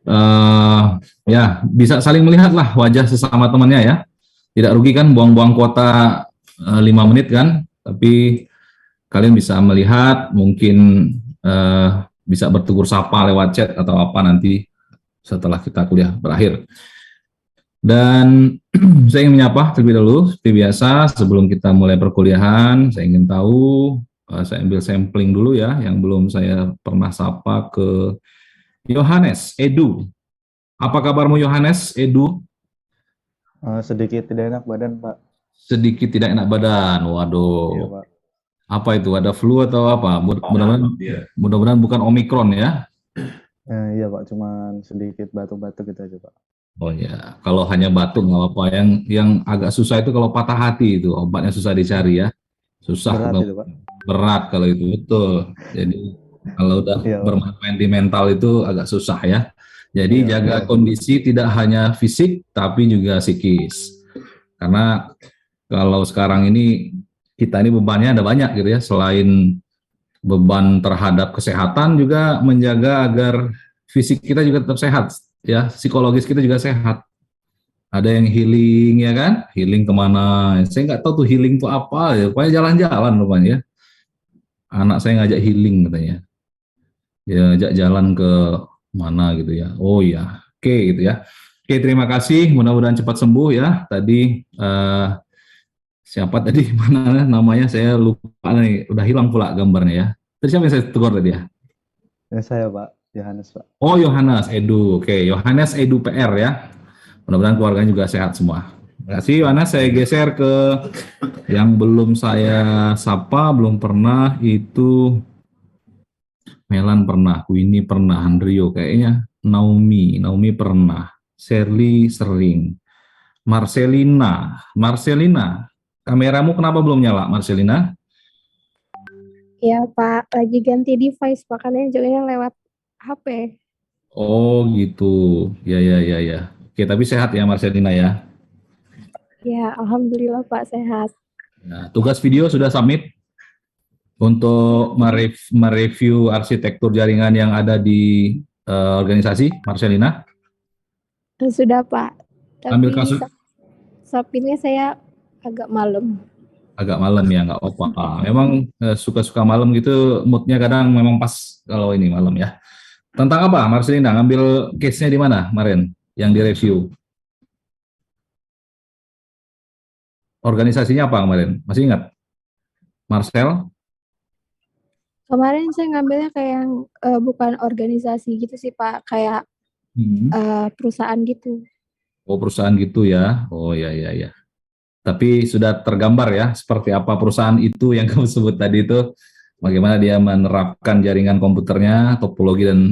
eh ya bisa saling melihat lah wajah sesama temannya ya. Tidak rugi kan buang-buang kuota 5 menit kan, tapi kalian bisa melihat, mungkin eh, bisa bertegur sapa lewat chat atau apa nanti setelah kita kuliah berakhir. Dan saya ingin menyapa terlebih dahulu, seperti biasa sebelum kita mulai perkuliahan, saya ingin tahu, saya ambil sampling dulu ya, yang belum saya pernah sapa ke Yohanes, Edu. Apa kabarmu Yohanes, Edu? Sedikit tidak enak badan, Pak. Sedikit tidak enak badan, Iya, waduh. Pak. Apa itu, ada flu atau apa? Mudah-mudahan bukan Omikron ya. Iya, Pak. Cuman sedikit batuk-batuk gitu aja, Pak. Oh ya, kalau hanya batuk nggak apa-apa. Yang agak susah itu kalau patah hati, itu obatnya susah dicari ya. Susah Berat ketemu, itu, Pak. berat kalau itu, betul. Jadi kalau udah Iya, Pak. bermain di mental itu agak susah ya. Jadi Iya, jaga Pak. kondisi tidak hanya fisik tapi juga psikis. Karena kalau sekarang ini kita ini bebannya ada banyak gitu ya. Selain beban terhadap kesehatan, juga menjaga agar fisik kita juga tetap sehat ya, psikologis kita juga sehat. Ada yang healing ya kan, healing kemana, saya nggak tahu tuh healing tuh apa ya, pokoknya jalan-jalan rupanya ya. Anak saya ngajak healing katanya, ya ajak jalan ke mana gitu ya. Oh ya, oke gitu ya. Oke, terima kasih, mudah-mudahan cepat sembuh ya. Tadi siapa tadi mana namanya, saya lupa nih, udah hilang pula gambarnya ya. Tadi siapa yang saya tegur tadi ya? Saya, Pak. Yohanes, Pak. Oh, Yohanes Edu. Oke, Yohanes Edu PR ya. Mudah-mudahan keluarganya juga sehat semua. Terima kasih Yohanes. Saya geser ke yang belum saya sapa, belum pernah, itu Melan pernah, Winnie pernah, Andrio kayaknya, Naomi pernah, Shirley sering, Marcelina, kameramu kenapa belum nyala, Marcelina? Ya Pak, lagi ganti device, makanya joinnya lewat HP. Oh gitu, ya. Oke, tapi sehat ya Marcelina ya? Ya, Alhamdulillah Pak, sehat. Nah, tugas video sudah submit untuk mereview arsitektur jaringan yang ada di organisasi, Marcelina? Sudah Pak, Ambil tapi kasus submitnya saya agak malam. agak malam ya, nggak apa-apa. Memang suka-suka malam gitu, moodnya kadang memang pas kalau ini malam ya. Tentang apa, Marcelina? Ngambil case-nya di mana kemarin yang direview? Organisasinya apa kemarin? Masih ingat? Marcel? Kemarin saya ngambilnya kayak yang bukan organisasi gitu sih Pak, kayak perusahaan gitu. Oh, perusahaan gitu ya. Oh ya. Tapi sudah tergambar ya seperti apa perusahaan itu yang kamu sebut tadi itu, bagaimana dia menerapkan jaringan komputernya, topologi dan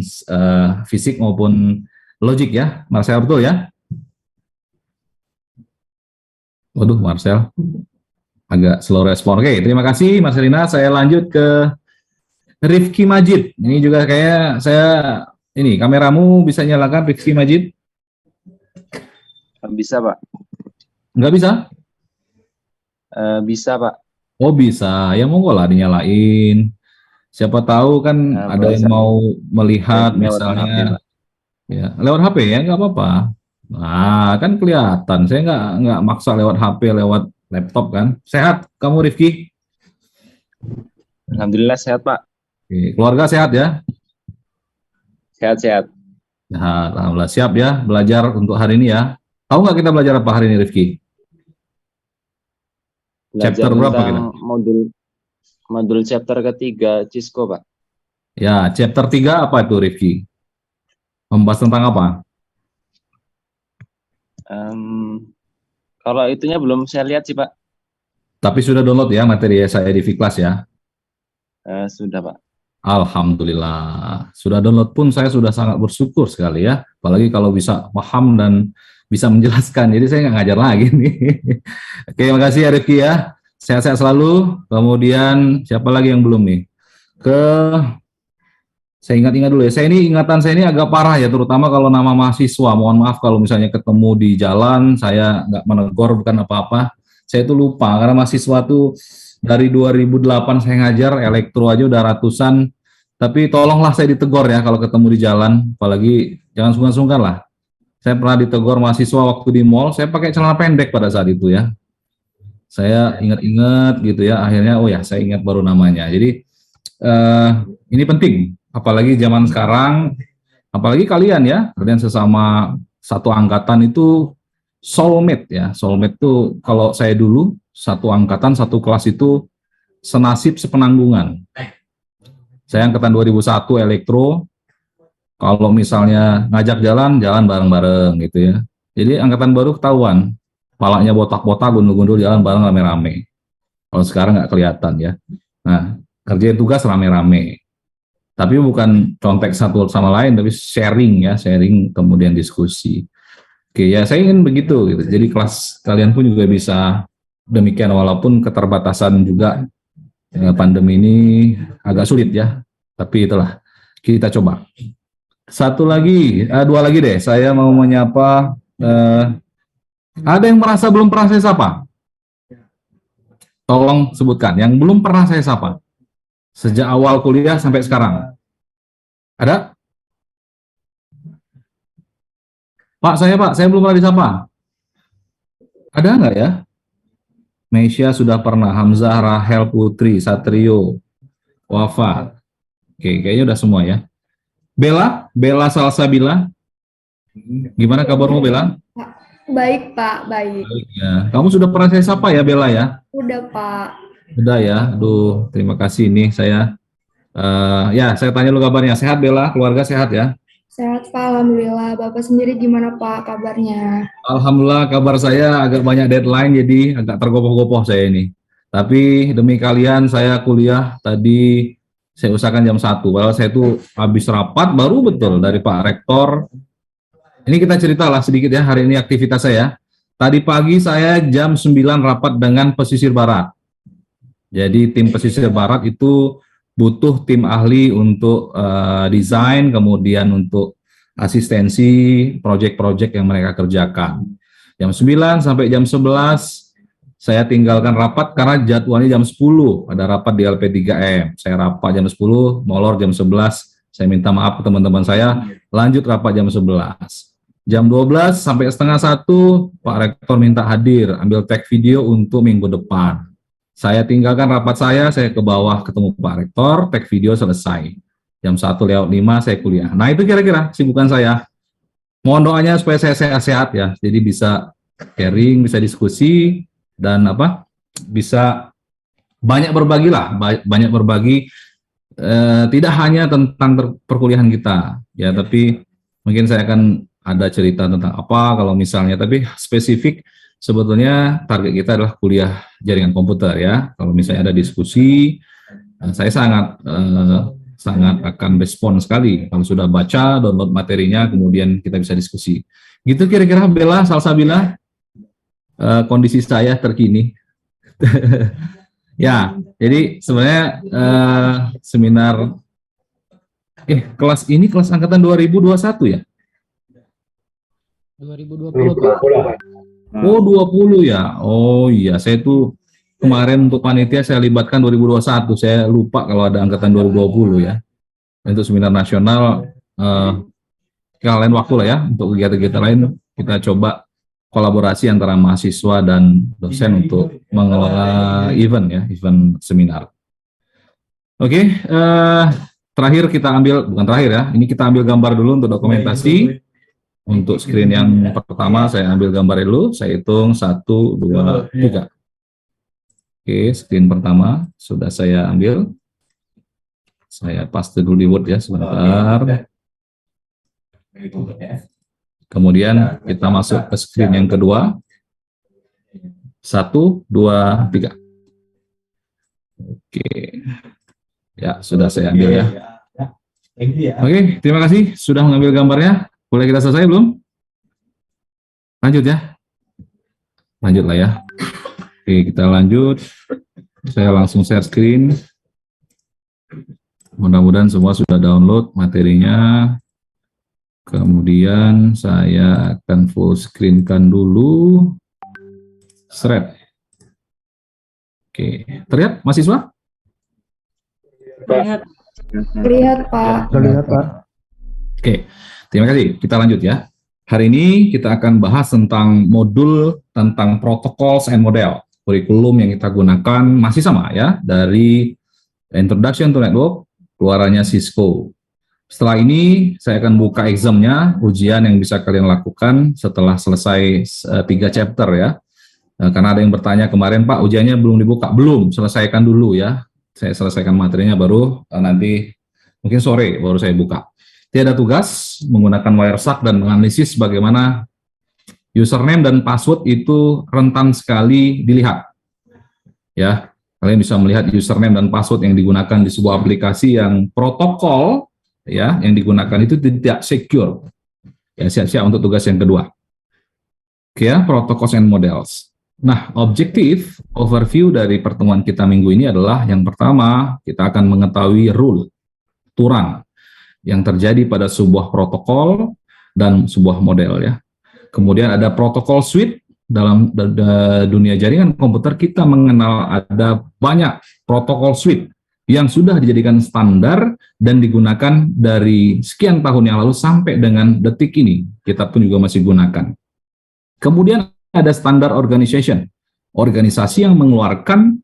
fisik maupun logik ya, Marcel, betul ya? Waduh, Marcel agak slow respon. Oke, terima kasih Marcelina. Saya lanjut ke Rifki Majid. Ini juga kayak saya, ini kameramu bisa nyalakan, Rifki Majid? Bisa, Pak. Nggak bisa? Bisa, Pak. Oh bisa, ya monggo lah dinyalain. Siapa tahu kan ada yang mau melihat misalnya ya, lewat HP ya, nggak apa-apa. Nah kan kelihatan, saya nggak maksa lewat HP, lewat laptop kan. Sehat kamu Rifki? Alhamdulillah sehat, Pak. Oke, keluarga sehat ya? Sehat-sehat. Sehat, alhamdulillah. Siap ya belajar untuk hari ini ya. Tahu nggak kita belajar apa hari ini Rifki? Belajar Chapter berapa tentang kita? modul chapter ketiga Cisco, Pak. Ya, chapter 3 apa itu Rifki? Membahas tentang apa? Kalau itunya belum saya lihat sih, Pak. Tapi sudah download ya materi saya di Viklas ya? Sudah, Pak. Alhamdulillah. Sudah download pun saya sudah sangat bersyukur sekali ya. Apalagi kalau bisa paham dan bisa menjelaskan. Jadi saya nggak ngajar lagi nih. Oke, makasih ya Rifki ya. Sehat-sehat selalu. Kemudian siapa lagi yang belum nih? Saya ingat-ingat dulu ya. Ingatan saya ini agak parah ya, terutama kalau nama mahasiswa. Mohon maaf kalau misalnya ketemu di jalan, saya nggak menegur, bukan apa-apa. Saya itu lupa, karena mahasiswa tuh dari 2008 saya ngajar, elektro aja udah ratusan, Tapi tolonglah saya ditegur ya kalau ketemu di jalan, apalagi jangan sungkan-sungkan lah. Saya pernah ditegur mahasiswa waktu di mall, saya pakai celana pendek pada saat itu ya. Saya ingat-ingat gitu ya, akhirnya oh ya saya ingat baru namanya. Jadi ini penting, apalagi zaman sekarang, apalagi kalian ya, kalian sesama satu angkatan itu soulmate ya. Soulmate itu kalau saya dulu satu angkatan, satu kelas itu senasib sepenanggungan. Saya angkatan 2001 elektro, kalau misalnya ngajak jalan bareng-bareng gitu ya. Jadi angkatan baru ketahuan, palanya botak-botak, gundul-gundul jalan bareng rame-rame. Kalau sekarang nggak kelihatan ya. Nah, kerjain tugas rame-rame. Tapi bukan contek satu sama lain, tapi sharing ya, sharing kemudian diskusi. Oke ya, saya ingin begitu gitu. Jadi kelas kalian pun juga bisa demikian, walaupun keterbatasan juga pandemi ini agak sulit ya. Tapi itulah, kita coba. Dua lagi deh, saya mau menyapa, ada yang merasa belum pernah saya sapa? Tolong sebutkan, yang belum pernah saya sapa. Sejak awal kuliah sampai sekarang. Ada? Pak, saya belum pernah disapa. Ada nggak ya? Meisya sudah pernah, Hamzah, Rahel, Putri, Satrio, Wafa. Oke, kayaknya udah semua ya. Bella Salsabila. Gimana kabarmu, Bella? Baik, Pak. Baik. Baik ya. Kamu sudah pernah saya sapa ya, Bella ya? Udah, Pak. Udah ya. Aduh, terima kasih nih saya. Ya, saya tanya lu kabarnya. Sehat, Bella? Keluarga sehat ya? Sehat, Pak. Alhamdulillah. Bapak sendiri gimana, Pak, kabarnya? Alhamdulillah kabar saya agak banyak deadline, jadi agak tergopoh-gopoh saya ini. Tapi demi kalian saya kuliah tadi, saya usahakan jam 1. Padahal saya itu habis rapat baru betul dari Pak Rektor. Ini kita ceritalah sedikit ya, hari ini aktivitas saya. Tadi pagi saya jam 9 rapat dengan pesisir barat. Jadi tim pesisir barat itu butuh tim ahli untuk desain, kemudian untuk asistensi proyek-proyek yang mereka kerjakan. Jam 9 sampai jam 11 saya tinggalkan rapat karena jadwalnya jam 10 ada rapat di LP3M. Saya rapat jam 10, molor jam 11. Saya minta maaf ke teman-teman saya, lanjut rapat jam 11. Jam 12 sampai setengah 1 Pak Rektor minta hadir, ambil tag video untuk minggu depan. Saya tinggalkan rapat saya ke bawah ketemu Pak Rektor, tag video selesai. Jam 1:05 saya kuliah. Nah itu kira-kira sibukan saya. Mohon doanya supaya saya sehat-sehat ya. Jadi bisa sharing, bisa diskusi, dan bisa banyak berbagi lah. Banyak berbagi, tidak hanya tentang perkuliahan kita. Ya, tapi mungkin saya akan ada cerita tentang apa kalau misalnya. Tapi spesifik sebetulnya target kita adalah kuliah jaringan komputer ya. Kalau misalnya ada diskusi, saya sangat akan respon sekali kalau sudah baca, download materinya, kemudian kita bisa diskusi. Gitu kira-kira Bella Salsabila, kondisi saya terkini. Ya, jadi sebenarnya seminar kelas ini kelas angkatan 2021 ya? 2020 Pak. Oh 20 ya. Oh iya, saya tuh kemarin untuk panitia saya libatkan 2021. Saya lupa kalau ada angkatan 2020 ya. Untuk seminar nasional lain waktu lah ya. Untuk kegiatan-kegiatan lain kita coba kolaborasi antara mahasiswa dan dosen untuk mengelola event seminar. Oke, terakhir kita ambil, bukan terakhir ya, ini kita ambil gambar dulu untuk dokumentasi. Untuk screen yang pertama saya ambil gambar dulu, saya hitung 1, 2, 3. Oke, screen pertama sudah saya ambil. Saya paste dulu di Word ya sebentar. Kemudian kita masuk ke screen yang kedua. 1, 2, 3. Oke. Ya, sudah saya ambil ya. Oke, terima kasih sudah mengambil gambarnya. Boleh kita selesai belum? Lanjut ya. Lanjut lah ya. Oke, kita lanjut. Saya langsung share screen. Mudah-mudahan semua sudah download materinya. Kemudian saya akan full screen-kan dulu. Shred. Oke, terlihat mahasiswa? Terlihat. Lihat, Pak. Udah lihat, Pak. Oke, terima kasih. Kita lanjut ya. Hari ini kita akan bahas tentang modul tentang protocols and model. Kurikulum yang kita gunakan masih sama ya, dari Introduction to Network, keluarannya Cisco. Setelah ini saya akan buka examnya, ujian yang bisa kalian lakukan setelah selesai 3 chapter ya. Karena ada yang bertanya kemarin, Pak, ujiannya belum dibuka. Belum, selesaikan dulu ya. Saya selesaikan materinya baru nanti mungkin sore baru saya buka. Tiada tugas menggunakan Wireshark dan menganalisis bagaimana username dan password itu rentan sekali dilihat. Ya, kalian bisa melihat username dan password yang digunakan di sebuah aplikasi yang protokol ya yang digunakan itu tidak secure. Ya, siap-siap untuk tugas yang kedua. Oke ya, protocols and models. Nah, objektif overview dari pertemuan kita minggu ini adalah yang pertama, kita akan mengetahui rule, aturan yang terjadi pada sebuah protokol dan sebuah model ya. Kemudian ada protokol suite. Dalam dunia jaringan komputer kita mengenal ada banyak protokol suite yang sudah dijadikan standar dan digunakan dari sekian tahun yang lalu sampai dengan detik ini. Kita pun juga masih gunakan. Kemudian ada standar organization, organisasi yang mengeluarkan,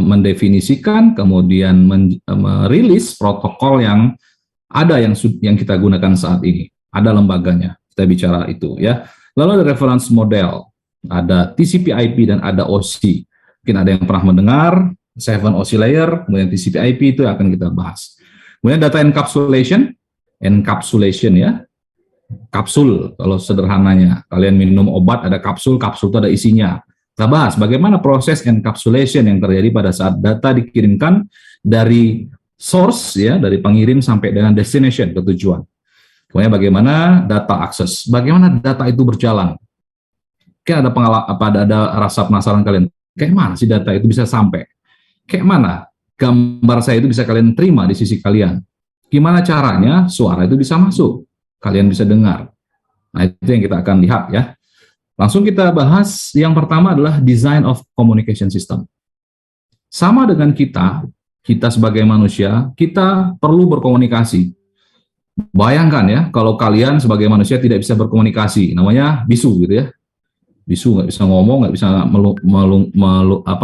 mendefinisikan, kemudian merilis protokol yang ada yang kita gunakan saat ini. Ada lembaganya, kita bicara itu ya. Lalu ada reference model, ada TCP/IP dan ada OC. Mungkin ada yang pernah mendengar 7 OC layer, kemudian TCP/IP itu akan kita bahas. Kemudian data encapsulation ya, kapsul kalau sederhananya. Kalian minum obat ada kapsul, kapsul itu ada isinya. Kita bahas bagaimana proses encapsulation yang terjadi pada saat data dikirimkan dari source ya, dari pengirim sampai dengan destination ke tujuan. Kemudian bagaimana data akses, bagaimana data itu berjalan. Kayak ada rasa penasaran kalian, kayak mana sih data itu bisa sampai? Kayak mana gambar saya itu bisa kalian terima di sisi kalian? Gimana caranya suara itu bisa masuk? Kalian bisa dengar. Nah, itu yang kita akan lihat ya. Langsung kita bahas, yang pertama adalah design of communication system. Sama dengan kita sebagai manusia, kita perlu berkomunikasi. Bayangkan ya, kalau kalian sebagai manusia tidak bisa berkomunikasi, namanya bisu gitu ya. Bisu, nggak bisa ngomong, nggak bisa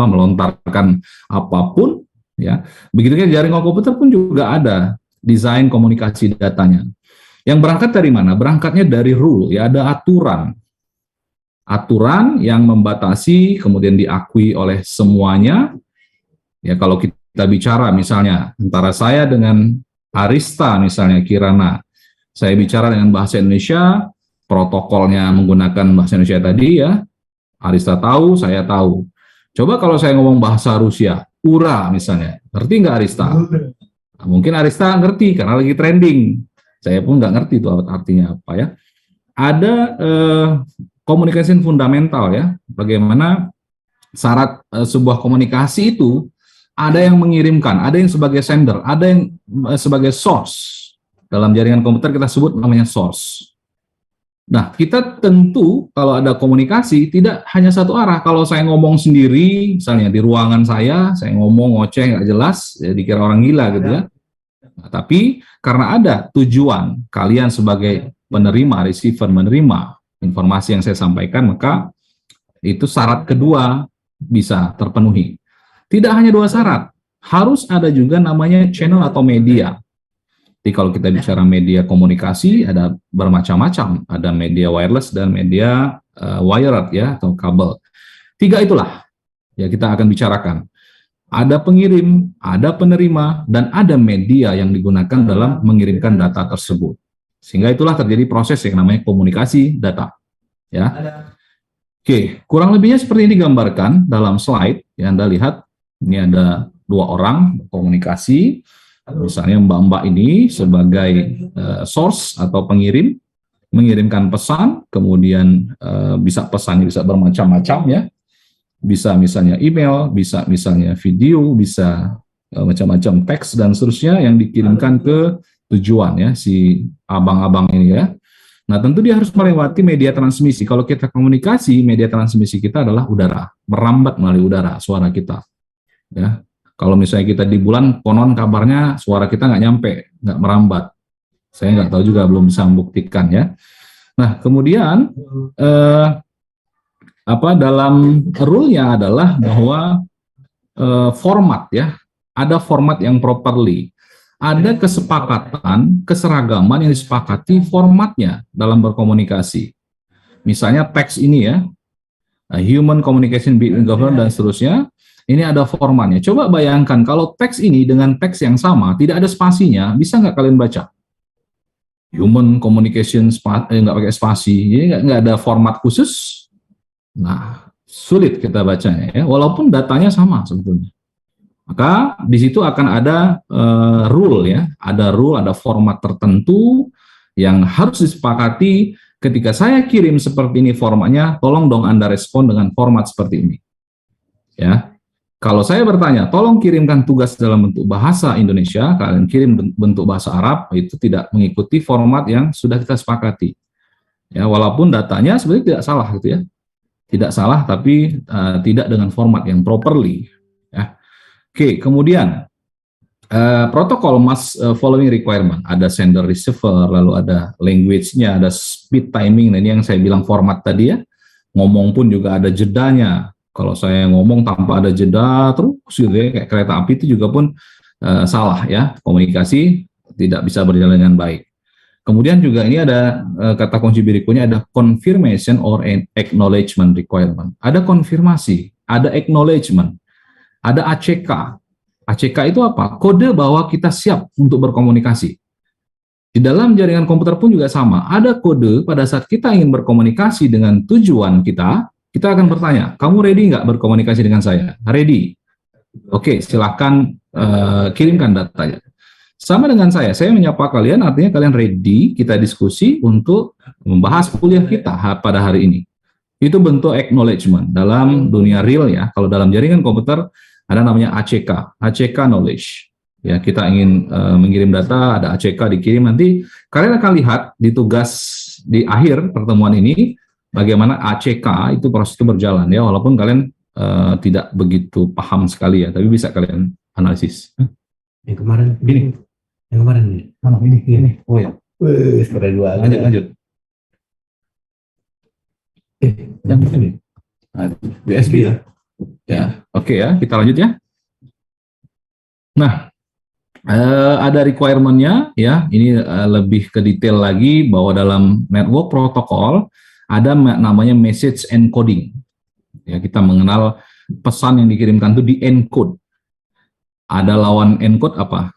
melontarkan apapun ya. Begitu kan jaringan komputer pun juga ada desain komunikasi datanya. Yang berangkat dari mana? Berangkatnya dari rule ya, ada aturan. Aturan yang membatasi kemudian diakui oleh semuanya. Ya, kalau kita bicara misalnya antara saya dengan Arista misalnya Kirana, saya bicara dengan bahasa Indonesia, protokolnya menggunakan bahasa Indonesia tadi ya, Arista tahu, saya tahu. Coba kalau saya ngomong bahasa Rusia, Ura misalnya, ngerti nggak Arista? Nah, mungkin Arista ngerti karena lagi trending. Saya pun nggak ngerti itu artinya apa ya. Ada komunikasi fundamental ya, bagaimana syarat sebuah komunikasi itu ada yang mengirimkan, ada yang sebagai sender, ada yang sebagai source. Dalam jaringan komputer kita sebut namanya source. Nah, kita tentu kalau ada komunikasi tidak hanya satu arah. Kalau saya ngomong sendiri, misalnya di ruangan saya ngomong ngoceh nggak jelas, ya dikira orang gila gitu ya. Nah, tapi karena ada tujuan, kalian sebagai penerima, receiver menerima informasi yang saya sampaikan, maka itu syarat kedua bisa terpenuhi. Tidak hanya 2 syarat, harus ada juga namanya channel atau media. Jadi kalau kita bicara media komunikasi, ada bermacam-macam, ada media wireless dan media wired ya, atau kabel. 3 itulah ya kita akan bicarakan. Ada pengirim, ada penerima, dan ada media yang digunakan dalam mengirimkan data tersebut. Sehingga itulah terjadi proses yang namanya komunikasi data. Ya. Oke, kurang lebihnya seperti ini digambarkan dalam slide yang Anda lihat. Ini ada 2 orang komunikasi, misalnya mbak-mbak ini sebagai source atau pengirim, mengirimkan pesan, kemudian bisa pesannya bisa bermacam-macam ya, bisa misalnya email, bisa misalnya video, bisa macam-macam teks dan seterusnya yang dikirimkan ke tujuan ya, si abang-abang ini ya. Nah, tentu dia harus melewati media transmisi. Kalau kita komunikasi, media transmisi kita adalah udara, merambat melalui udara suara kita. Ya, Kalau misalnya kita di bulan, konon kabarnya suara kita nggak nyampe, nggak merambat. Saya nggak tahu juga, belum bisa membuktikan ya. Nah, kemudian dalam rule-nya adalah bahwa format ya, ada format yang properly, ada kesepakatan, keseragaman yang disepakati formatnya dalam berkomunikasi. Misalnya teks ini ya, human communication between government dan seterusnya, ini ada formatnya. Coba bayangkan kalau teks ini dengan teks yang sama, tidak ada spasinya, bisa nggak kalian baca? Human communication nggak pakai spasi, jadi nggak ada format khusus. Nah, sulit kita bacanya ya, walaupun datanya sama sebetulnya. Maka di situ akan ada rule ya, ada format tertentu yang harus disepakati. Ketika saya kirim seperti ini formatnya, tolong dong Anda respon dengan format seperti ini. Ya. Kalau saya bertanya, tolong kirimkan tugas dalam bentuk bahasa Indonesia, kalian kirim bentuk bahasa Arab, itu tidak mengikuti format yang sudah kita sepakati. Ya, walaupun datanya sebenarnya tidak salah gitu ya. Tidak salah, tapi tidak dengan format yang properly. Ya. Oke, kemudian protokol must following requirement. Ada sender receiver, lalu ada language-nya, ada speed timing. Nah, ini yang saya bilang format tadi ya. Ngomong pun juga ada jedanya. Kalau saya ngomong tanpa ada jeda terus gitu ya, kayak kereta api itu juga pun salah ya, komunikasi tidak bisa berjalan dengan baik. Kemudian juga ini ada kata kunci berikutnya, ada confirmation or acknowledgement requirement. Ada konfirmasi, ada acknowledgement, ada ACK. ACK itu apa? Kode bahwa kita siap untuk berkomunikasi. Di dalam jaringan komputer pun juga sama, ada kode pada saat kita ingin berkomunikasi dengan tujuan kita akan bertanya, kamu ready nggak berkomunikasi dengan saya? Ready. Oke, silahkan kirimkan datanya. Sama dengan saya menyapa kalian, artinya kalian ready, kita diskusi untuk membahas kuliah kita pada hari ini. Itu bentuk acknowledgement dalam dunia real ya. Kalau dalam jaringan komputer ada namanya ACK, ACK knowledge. Ya, kita ingin mengirim data, ada ACK dikirim, nanti kalian akan lihat di tugas di akhir pertemuan ini bagaimana ACK itu proses itu berjalan ya, walaupun kalian tidak begitu paham sekali ya, tapi bisa kalian analisis. Yang kemarin ini, yang kemarin ini, Mana ini? Oh ya. keren banget. Lanjut. Yang ini. Nah, USB ya. Ya, oke ya, kita lanjut ya. Nah, ada requirement-nya ya. Ini lebih ke detail lagi bahwa dalam network protokol ada namanya message encoding. Ya, kita mengenal pesan yang dikirimkan itu di encode. Ada lawan encode apa?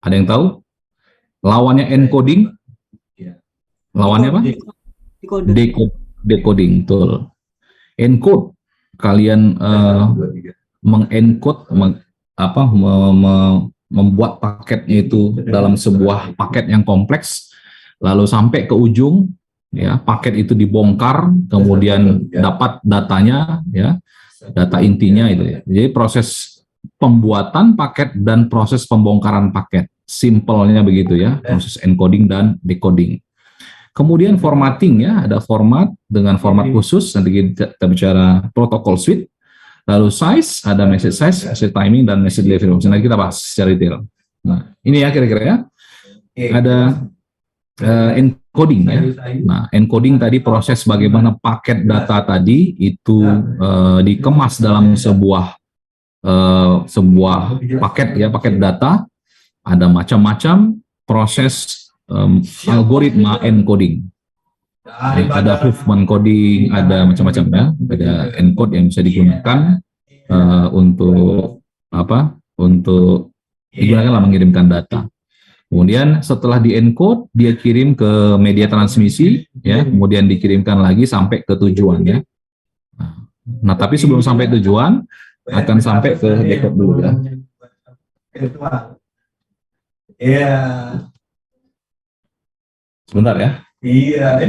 Ada yang tahu? Lawannya encoding? Lawannya apa? Decoding, betul. Encode, kalian mengencode, membuat paketnya itu dalam sebuah paket yang kompleks, lalu sampai ke ujung, ya paket itu dibongkar, kemudian dapat datanya, ya data intinya itu. Ya. Jadi proses pembuatan paket dan proses pembongkaran paket, simpelnya begitu ya, proses encoding dan decoding. Kemudian formatting ya, ada format dengan format khusus, nanti kita bicara protokol suite. Lalu size, ada message size, message timing, dan message delivery. Nanti kita bahas secara detail. Nah, ini ya kira-kira ya. Ada encoding ya. Nah, encoding tadi proses bagaimana paket data tadi itu dikemas dalam sebuah paket ya, paket data. Ada macam-macam proses algoritma encoding. Jadi ada Huffman coding, ada macam-macam ya, ada encode yang bisa digunakan untuk apa? Untuk digunakan lah mengirimkan data. Kemudian setelah di encode, dia kirim ke media transmisi, ya, kemudian dikirimkan lagi sampai ke tujuan ya. Nah, tapi sebelum sampai tujuan akan sampai ke decode dulu ya. Iya. Sebentar ya. Iya.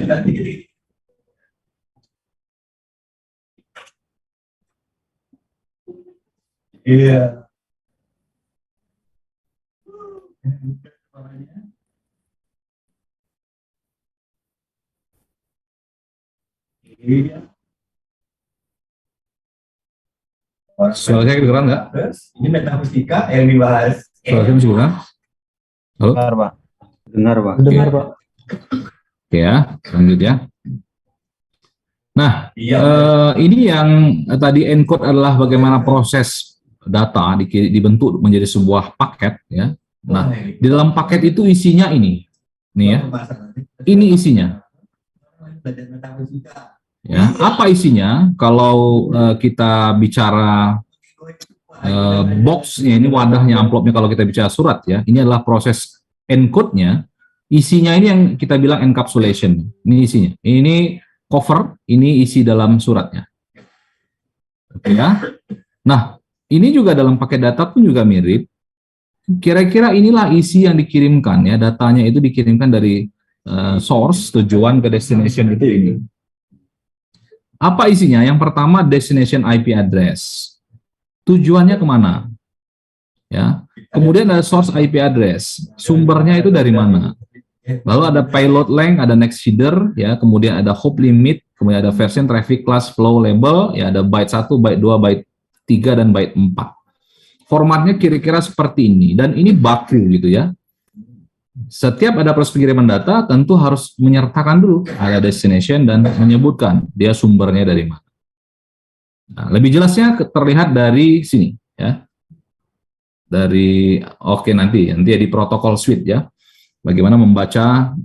Iya. Iya. Suara saya kedengeran nggak? Terus ini metafisika yang dibahas. Suara saya masih kedengeran? Halo? Dengar, Pak. Dengar, Pak. Dengar, Pak. Oke ya, lanjut ya. Nah, Iya. ini yang tadi encode adalah bagaimana proses data dibentuk menjadi sebuah paket ya. Nah, di dalam paket itu isinya ini. Nih ya. Ini isinya. Ya, apa isinya? Kalau kita bicara boxnya ini, wadahnya, amplopnya, kalau kita bicara surat ya, ini adalah proses encode-nya. Isinya ini yang kita bilang encapsulation. Ini isinya. Ini cover, ini isi dalam suratnya. Oke ya. Nah, ini juga dalam paket data pun juga mirip. Kira-kira inilah isi yang dikirimkan ya, datanya itu dikirimkan dari source, tujuan ke destination itu ini. Apa isinya? Yang pertama destination IP address. Tujuannya kemana? Ya. Kemudian ada source IP address. Sumbernya itu dari mana? Lalu ada payload length, ada next header, ya. Kemudian ada hop limit, kemudian ada version, traffic, class, flow, label, ya. Ada byte 1, byte 2, byte 3, dan byte 4. Formatnya kira-kira seperti ini, dan ini baku gitu ya. Setiap ada proses pengiriman data tentu harus menyertakan dulu ada destination dan menyebutkan dia sumbernya dari mana. Nah, lebih jelasnya terlihat dari sini ya. Dari nanti ya di protokol suite ya. Bagaimana membaca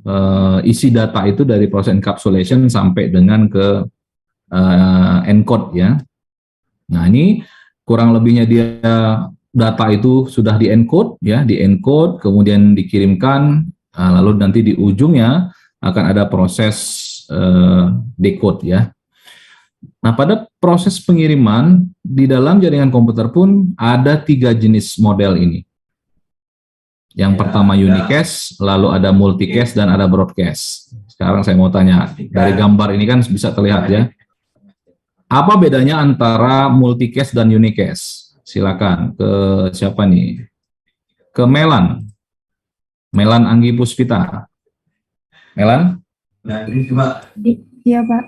isi data itu dari proses encapsulation sampai dengan ke encode ya. Nah, ini kurang lebihnya dia data itu sudah di-encode ya, di-encode kemudian dikirimkan, lalu nanti di ujungnya akan ada proses decode ya. Nah, pada proses pengiriman di dalam jaringan komputer pun ada 3 jenis model ini. Yang pertama unicast, lalu ada multicast dan ada broadcast. Sekarang saya mau tanya, dari gambar ini kan bisa terlihat ya. Apa bedanya antara multicast dan unicast? Silakan ke siapa nih? Ke Melan. Melan Anggi Puspita. Melan? Nah, ini cuma Iya, Pak.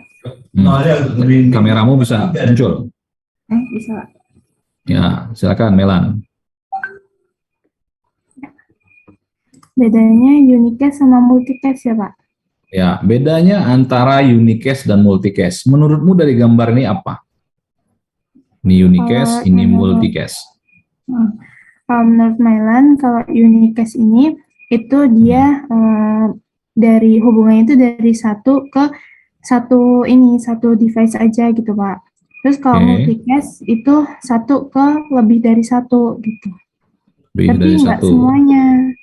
Kameramu bisa muncul. Bisa, Pak. Ya, silakan Melan. Bedanya unicast sama multicast ya, Pak? Ya, bedanya antara unicast dan multicast. Menurutmu dari gambar ini apa? Ini unicast, ini multicast. Kalau menurut Mylan, kalau unicast ini itu dia dari hubungannya itu dari satu ke satu device aja gitu, Pak. Terus kalau multicast itu satu ke lebih dari satu gitu. Tapi nggak semuanya.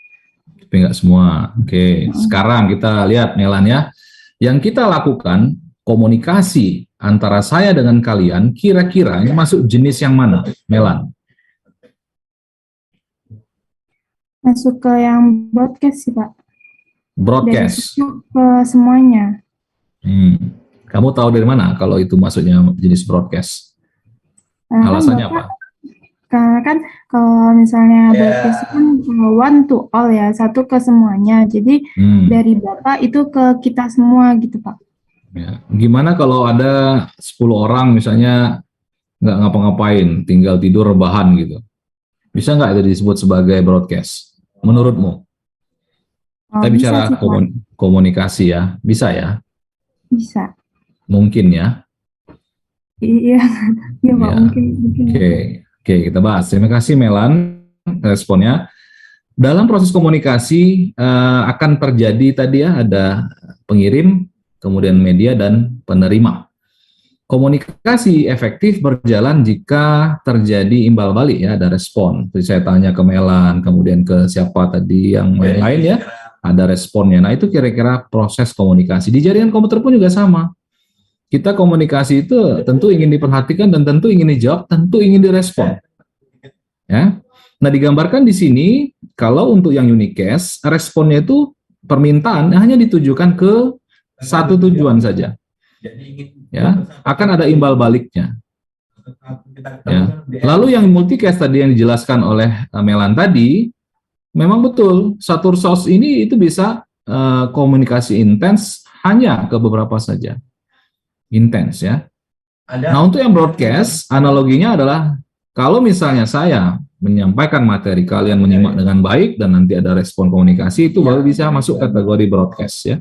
Tapi nggak semua. Oke, sekarang kita lihat Melan ya. Yang kita lakukan komunikasi antara saya dengan kalian, kira-kira ini masuk jenis yang mana, Melan? Masuk ke yang broadcast sih, Pak. Broadcast. Dari ke semuanya. Kamu tahu dari mana kalau itu masuknya jenis broadcast? Alasannya apa? Karena kan kalau misalnya broadcast kan one to all ya, satu ke semuanya. Jadi dari Bapak itu ke kita semua gitu, Pak. Ya. Gimana kalau ada 10 orang misalnya nggak ngapa-ngapain, tinggal tidur rebahan gitu? Bisa nggak itu disebut sebagai broadcast? Menurutmu? Kita bicara komunikasi ya, bisa ya? Bisa. Mungkin ya? Iya, iya Pak, mungkin. Oke, kita bahas. Terima kasih Melan responnya. Dalam proses komunikasi akan terjadi tadi ya, ada pengirim, kemudian media, dan penerima. Komunikasi efektif berjalan jika terjadi imbal balik ya, ada respon. Jadi saya tanya ke Melan, kemudian ke siapa tadi yang lain ya, ada responnya. Nah, itu kira-kira proses komunikasi. Di jaringan komputer pun juga sama. Kita komunikasi itu tentu ingin diperhatikan dan tentu ingin dijawab, tentu ingin direspon. Ya. Nah, digambarkan di sini kalau untuk yang unicast, responnya itu permintaan hanya ditujukan ke satu tujuan saja. Ya, akan ada imbal baliknya. Ya. Lalu yang multicast tadi yang dijelaskan oleh Melan tadi, memang betul satu source ini itu bisa komunikasi intens hanya ke beberapa saja. Intens ya. Nah, untuk yang broadcast, analoginya adalah Kalau misalnya saya menyampaikan materi, kalian menyimak dengan baik dan nanti ada respon komunikasi, itu baru bisa masuk kategori broadcast ya.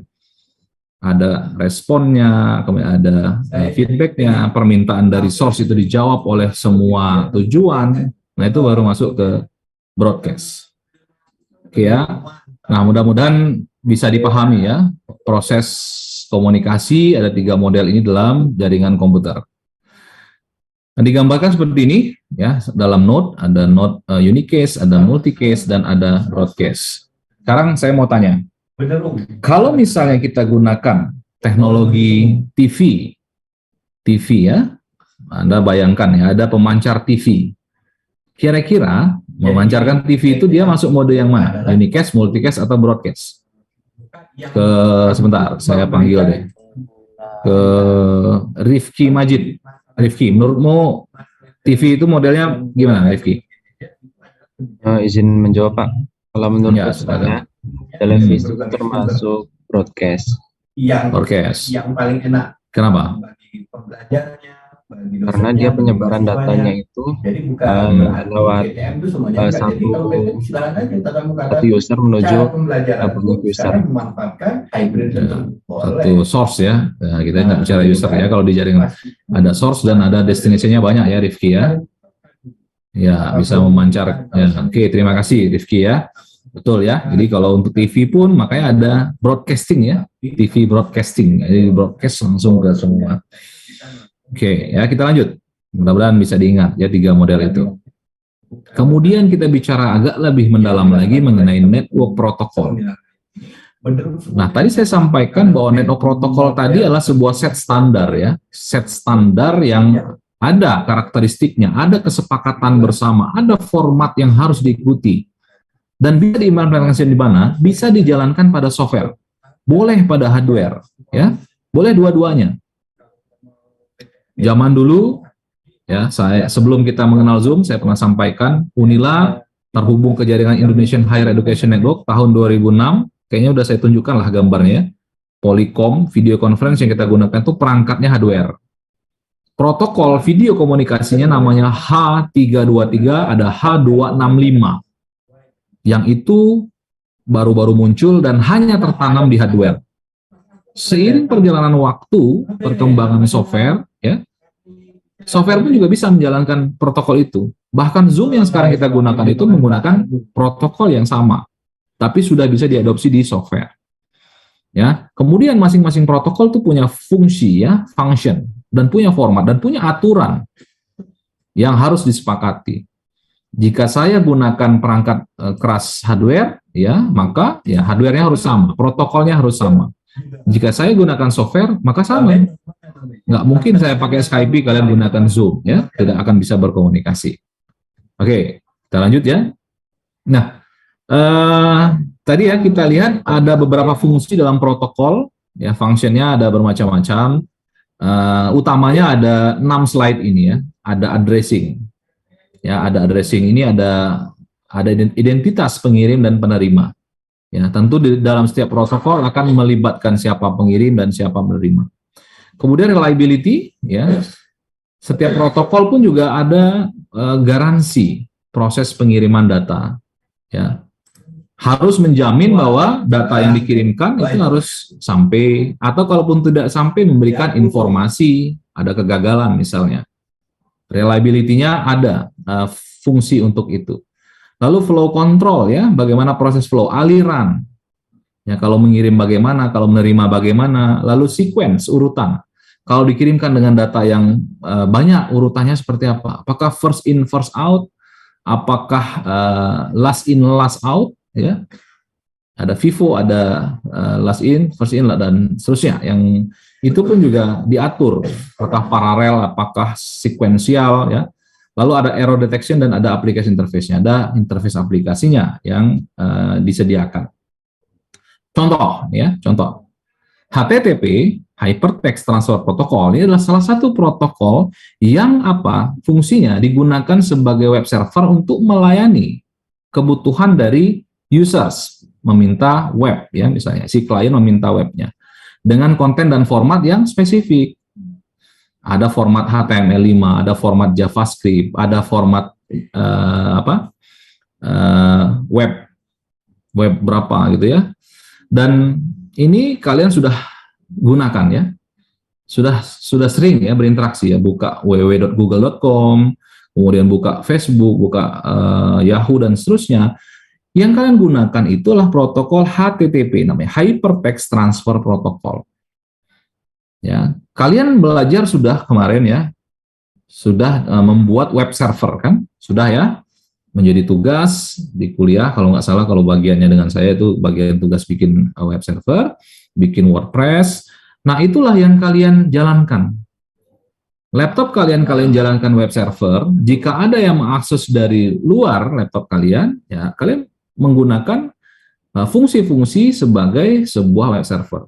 Ada responnya, kemudian ada feedbacknya, permintaan dari source itu dijawab oleh semua tujuan. Nah, itu baru masuk ke broadcast. Oke ya. Nah, mudah-mudahan bisa dipahami ya, proses komunikasi ada 3 model ini dalam jaringan komputer. Nah, digambarkan seperti ini ya, dalam node ada node unicase, ada multicase, dan ada broadcast. Sekarang saya mau tanya, kalau misalnya kita gunakan teknologi TV ya, Anda bayangkan ya, ada pemancar TV. Kira-kira memancarkan TV itu dia masuk mode yang mana? Unicast, multicast, atau broadcast? Sebentar, saya panggil deh. Ke Rifki Majid. Rifki, menurutmu TV itu modelnya gimana, Rifki? Izin menjawab, Pak. Kalau menurut Ya, saya, televisi itu termasuk broadcast. Broadcast. Yang paling enak. Kenapa? Bagi pembelajarnya, bagi Karena dia penyebaran datanya itu lewat satu user menuju banyak user. Satu source ya. Nah, kita nggak bicara user ya. Kalau di jaringan ada source dan ada destination-nya banyak ya, Rifki ya. Ya, bisa memancar. Ya, oke, terima kasih Rifki ya. Betul ya. Jadi kalau untuk TV pun makanya ada broadcasting ya. TV broadcasting. Jadi broadcast langsung ke semua. Oke, ya kita lanjut. Mudah-mudahan bisa diingat ya 3 model itu. Kemudian kita bicara agak lebih mendalam lagi mengenai network protokol. Nah, tadi saya sampaikan bahwa network protokol tadi adalah sebuah set standar ya. Set standar yang ada karakteristiknya, ada kesepakatan bersama, ada format yang harus diikuti. Dan bisa diimplementasikan di mana? Bisa dijalankan pada software. Boleh pada hardware, ya. Boleh dua-duanya. Zaman dulu, ya, sebelum kita mengenal Zoom, saya pernah sampaikan, Unila terhubung ke jaringan Indonesian Higher Education Network tahun 2006, kayaknya udah saya tunjukkan lah gambarnya, Polycom, video conference yang kita gunakan itu perangkatnya hardware. Protokol video komunikasinya namanya H323, ada H265, yang itu baru-baru muncul dan hanya tertanam di hardware. Seiring perjalanan waktu, perkembangan software, ya, software pun juga bisa menjalankan protokol itu. Bahkan Zoom yang sekarang kita gunakan itu menggunakan protokol yang sama, tapi sudah bisa diadopsi di software. Ya, kemudian masing-masing protokol itu punya fungsi, ya, function, dan punya format, dan punya aturan yang harus disepakati. Jika saya gunakan perangkat keras hardware, ya, maka ya hardware-nya harus sama, protokolnya harus sama. Jika saya gunakan software, maka sama. Nggak mungkin saya pakai Skype, kalian gunakan Zoom, ya, tidak akan bisa berkomunikasi. Oke, kita lanjut ya. Nah, tadi ya kita lihat ada beberapa fungsi dalam protokol, ya, fungsinya ada bermacam-macam. Utamanya ada 6 slide ini ya, ada addressing. Ya, ada addressing ini ada identitas pengirim dan penerima. Ya, tentu di dalam setiap protokol akan melibatkan siapa pengirim dan siapa penerima. Kemudian reliability, ya, setiap protokol pun juga ada garansi proses pengiriman data. Ya, harus menjamin bahwa data yang dikirimkan itu harus sampai, atau kalaupun tidak sampai memberikan informasi ada kegagalan misalnya. Reliability-nya ada fungsi untuk itu. Lalu flow control, ya, bagaimana proses flow, aliran. Ya, kalau mengirim bagaimana, kalau menerima bagaimana, lalu sequence, urutan. Kalau dikirimkan dengan data yang banyak, urutannya seperti apa? Apakah first in, first out? Apakah last in, last out? Ya, ada FIFO, ada last in, first in, dan seterusnya. Yang itu pun juga diatur, apakah paralel, apakah sekuensial, ya. Lalu ada error detection dan ada application interface-nya, ada interface aplikasinya yang disediakan. Contoh, ya, contoh. HTTP, Hypertext Transfer Protocol, ini adalah salah satu protokol yang apa? Fungsinya digunakan sebagai web server untuk melayani kebutuhan dari users, meminta web, ya, misalnya si klien meminta webnya dengan konten dan format yang spesifik. ada format HTML5, ada format JavaScript, ada format web berapa gitu ya. Dan ini kalian sudah gunakan ya. Sudah sering ya berinteraksi ya, buka www.google.com, kemudian buka Facebook, buka Yahoo dan seterusnya. Yang kalian gunakan itulah protokol HTTP, namanya Hypertext Transfer Protocol. Ya, kalian belajar sudah kemarin ya, sudah membuat web server kan, sudah ya, menjadi tugas di kuliah kalau nggak salah, kalau bagiannya dengan saya itu bagian tugas bikin web server, bikin WordPress. Nah, itulah yang kalian jalankan. Laptop kalian jalankan web server. Jika ada yang mengakses dari luar laptop kalian, ya kalian menggunakan fungsi-fungsi sebagai sebuah web server.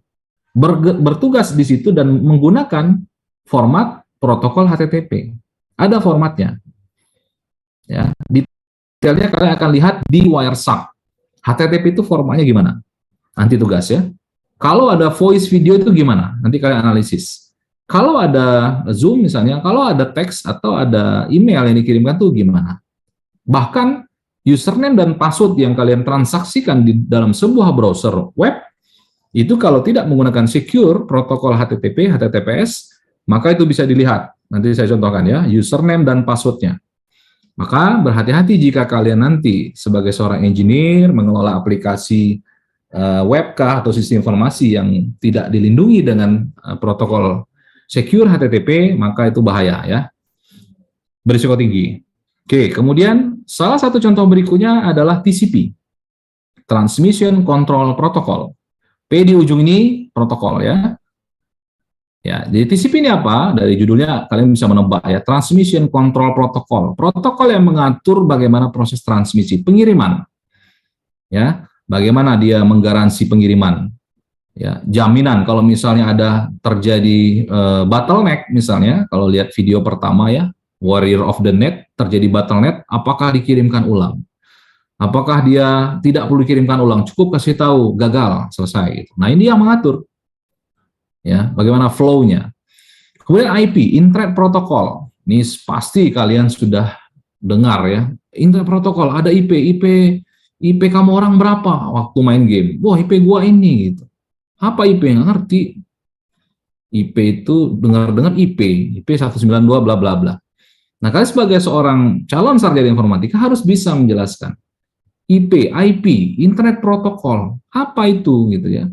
Bertugas di situ dan menggunakan format protokol HTTP. Ada formatnya. Ya, detailnya kalian akan lihat di Wireshark. HTTP itu formatnya gimana? Nanti tugas ya. Kalau ada voice video itu gimana? Nanti kalian analisis. Kalau ada Zoom misalnya, kalau ada teks atau ada email yang dikirimkan tuh gimana? Bahkan username dan password yang kalian transaksikan di dalam sebuah browser web, itu kalau tidak menggunakan secure protokol HTTP, HTTPS, maka itu bisa dilihat. Nanti saya contohkan ya, username dan passwordnya. Maka berhati-hati jika kalian nanti sebagai seorang engineer mengelola aplikasi webkah atau sistem informasi yang tidak dilindungi dengan protokol secure HTTP, maka itu bahaya ya, berisiko tinggi. Oke, kemudian salah satu contoh berikutnya adalah TCP, Transmission Control Protocol. P di ujung ini protokol ya. Ya, jadi TCP ini apa? Dari judulnya kalian bisa menebak ya, Transmission Control Protocol. Protokol yang mengatur bagaimana proses transmisi, pengiriman. Ya. Bagaimana dia menggaransi pengiriman, ya, jaminan kalau misalnya ada terjadi bottleneck misalnya, kalau lihat video pertama ya, Warrior of the Net, terjadi bottleneck, apakah dikirimkan ulang? Apakah dia tidak perlu dikirimkan ulang? Cukup kasih tahu gagal, selesai. Gitu. Nah ini yang mengatur, ya, bagaimana flow-nya. Kemudian IP, Internet Protocol. Ini pasti kalian sudah dengar ya, Internet Protocol ada IP kamu orang berapa waktu main game? Wah, IP gua ini gitu. Apa IP? Nggak ngerti. IP itu dengar-dengar IP 192 bla bla bla. Nah, kalian sebagai seorang calon sarjana informatika harus bisa menjelaskan IP, Internet Protocol. Apa itu gitu ya?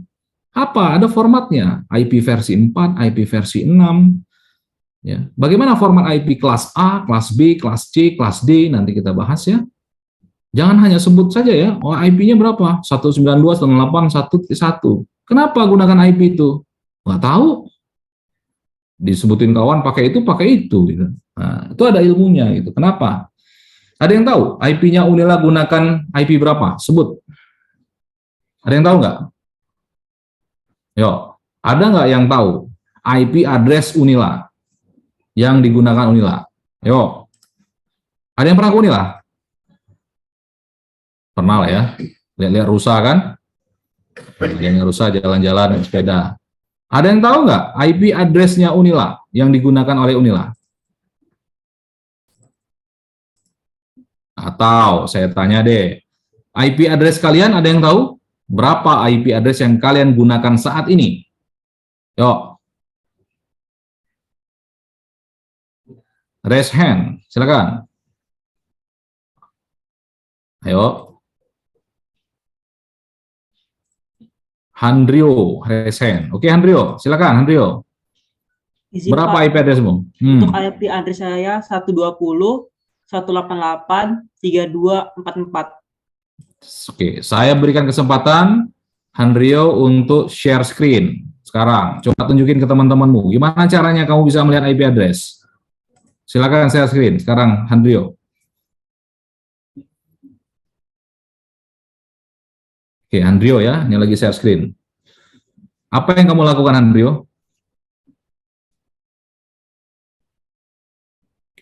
Apa? Ada formatnya. IP versi 4, IP versi 6. Ya. Bagaimana format IP kelas A, kelas B, kelas C, kelas D, nanti kita bahas ya. Jangan hanya sebut saja ya, oh IP-nya berapa? 192.168.1.1. Kenapa gunakan IP itu? Nggak tahu. Disebutin kawan pakai itu. Gitu. Nah, itu ada ilmunya gitu. Kenapa? Ada yang tahu IP-nya Unila gunakan IP berapa? Sebut. Ada yang tahu nggak? Yo, ada nggak yang tahu IP address Unila yang digunakan Unila? Yo, ada yang pernah ke Unila? Pernah lah ya, lihat-lihat rusa kan, yang rusa jalan-jalan sepeda. Ada yang tahu nggak IP address-nya Unila yang digunakan oleh Unila? Atau saya tanya deh, IP address kalian ada yang tahu? Berapa IP address yang kalian gunakan saat ini? Yuk, raise hand, silakan. Ayo. Handrio Resen. Oke, Handrio, silakan Handrio. Izin, berapa Pak. IP addressmu? Untuk IP address saya 120.188.3244. Oke, saya berikan kesempatan Handrio untuk share screen. Sekarang, coba tunjukin ke teman-temanmu. Gimana caranya kamu bisa melihat IP address? Silakan share screen. Sekarang, Handrio. Oke, Andrio ya, ini lagi share screen. Apa yang kamu lakukan, Andrio?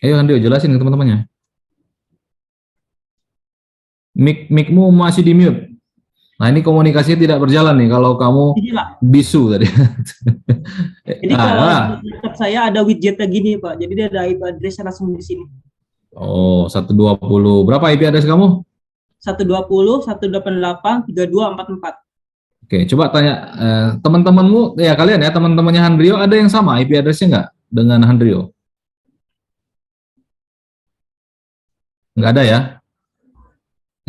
Ayo, Andrio, jelasin ke teman-temannya. Mic-mu masih di mute. Nah, ini komunikasinya tidak berjalan nih kalau kamu bisu tadi. Jadi kalau di laptop saya ada widgetnya gini Pak, jadi dia ada IP address langsung di sini. Oh, 120. Berapa IP address kamu? 120, 188, 3244. Oke, coba tanya teman-temanmu, ya kalian ya, teman-temannya Handrio, ada yang sama IP address-nya nggak dengan Handrio? Nggak ada ya?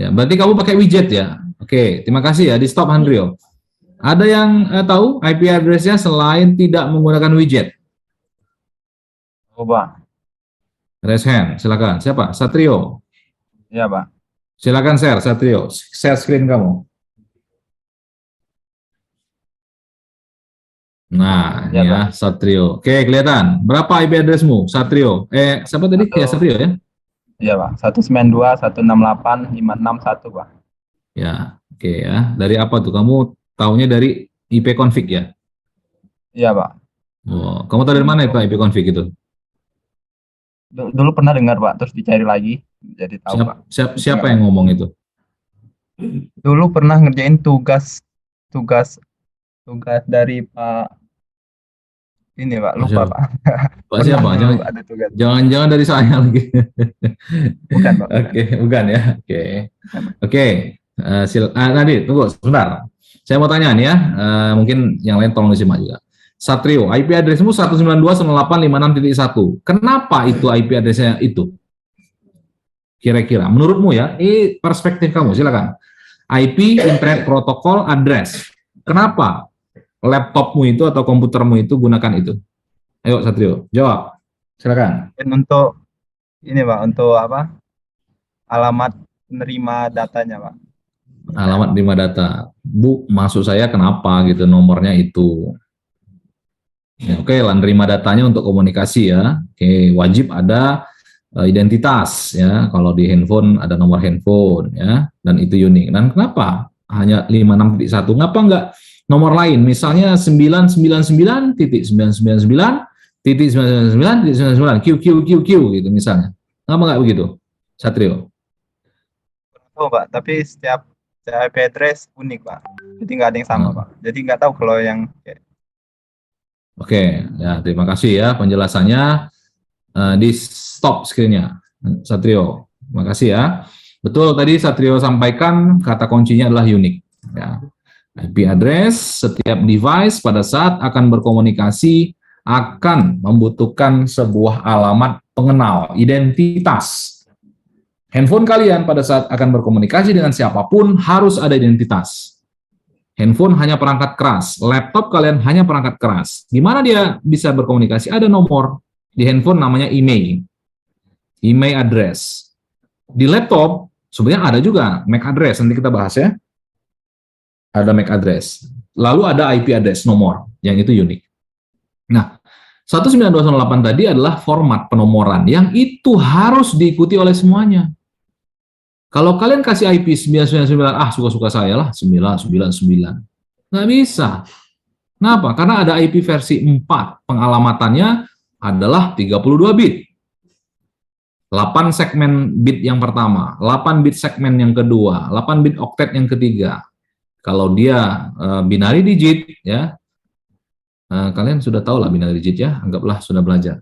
Ya, berarti kamu pakai widget ya? Oke, terima kasih ya, di stop Handrio. Ada yang tahu IP address-nya selain tidak menggunakan widget? Oh, Pak. Raise hand, silakan. Siapa? Satrio. Iya, Pak. Silakan share, Satrio. Share screen kamu. Nah, Ya, ini ya, Satrio. Oke, kelihatan. Berapa IP address-mu, Satrio? Siapa tadi? Ya, Satrio ya? Iya, Pak. 192, 168, 561, Pak. Ya, oke ya. Dari apa tuh? Kamu taunya dari IP config ya? Iya, Pak. Oh, kamu tahu dari mana itu IP config itu? Dulu pernah dengar, Pak, terus dicari lagi, jadi tahu, Pak. Siapa yang ngomong itu? Dulu pernah ngerjain tugas dari Pak ini, Pak, lupa, Siapa? Pak. Pak siapa? Dulu ada tugas. Jangan dari saya lagi. Bukan, Pak. Oke, bukan ya. Oke. Nadie, tunggu sebentar. Saya mau tanya nih ya. Mungkin yang lain tolong disimak juga. Satrio, IP addressmu 192.168.56.1. Kenapa itu IP addressnya itu? Kira-kira, menurutmu ya, ini perspektif kamu, silakan. IP, Internet Protocol, address. Kenapa laptopmu itu atau komputermu itu gunakan itu? Ayo Satrio, jawab. Silakan. Dan untuk ini, Pak, untuk apa? Alamat penerima datanya, Pak. Alamat penerima data. Bu, maksud saya kenapa gitu nomornya itu? Ya, oke, nerima datanya untuk komunikasi ya. Oke, wajib ada identitas ya. Kalau di handphone ada nomor handphone ya, dan itu unik. Dan kenapa hanya 56.1? Ngapa enggak nomor lain? Misalnya 999.999.999 QQQQ gitu misalnya. Ngapa enggak begitu? Satrio. Oh, Pak, tapi setiap IP address unik, Pak. Jadi nggak ada yang sama, Pak. Jadi nggak tahu kalau yang Oke, ya terima kasih ya penjelasannya. Di stop screen-nya, Satrio. Terima kasih ya. Betul tadi Satrio sampaikan kata kuncinya adalah unik. Ya. IP address setiap device pada saat akan berkomunikasi akan membutuhkan sebuah alamat pengenal, identitas. Handphone kalian pada saat akan berkomunikasi dengan siapapun harus ada identitas. Handphone hanya perangkat keras, laptop kalian hanya perangkat keras. Gimana dia bisa berkomunikasi? Ada nomor di handphone namanya email address. Di laptop sebenarnya ada juga MAC address, nanti kita bahas ya. Ada MAC address. Lalu ada IP address nomor, yang itu unik. Nah, 192.168 tadi adalah format penomoran yang itu harus diikuti oleh semuanya. Kalau kalian kasih IP 999, suka-suka saya lah, 999. Nggak bisa. Kenapa? Karena ada IP versi 4, pengalamatannya adalah 32 bit. 8 segmen bit yang pertama, 8 bit segmen yang kedua, 8 bit oktet yang ketiga. Kalau dia binary digit, ya, kalian sudah tahu lah binary digit ya, anggaplah sudah belajar.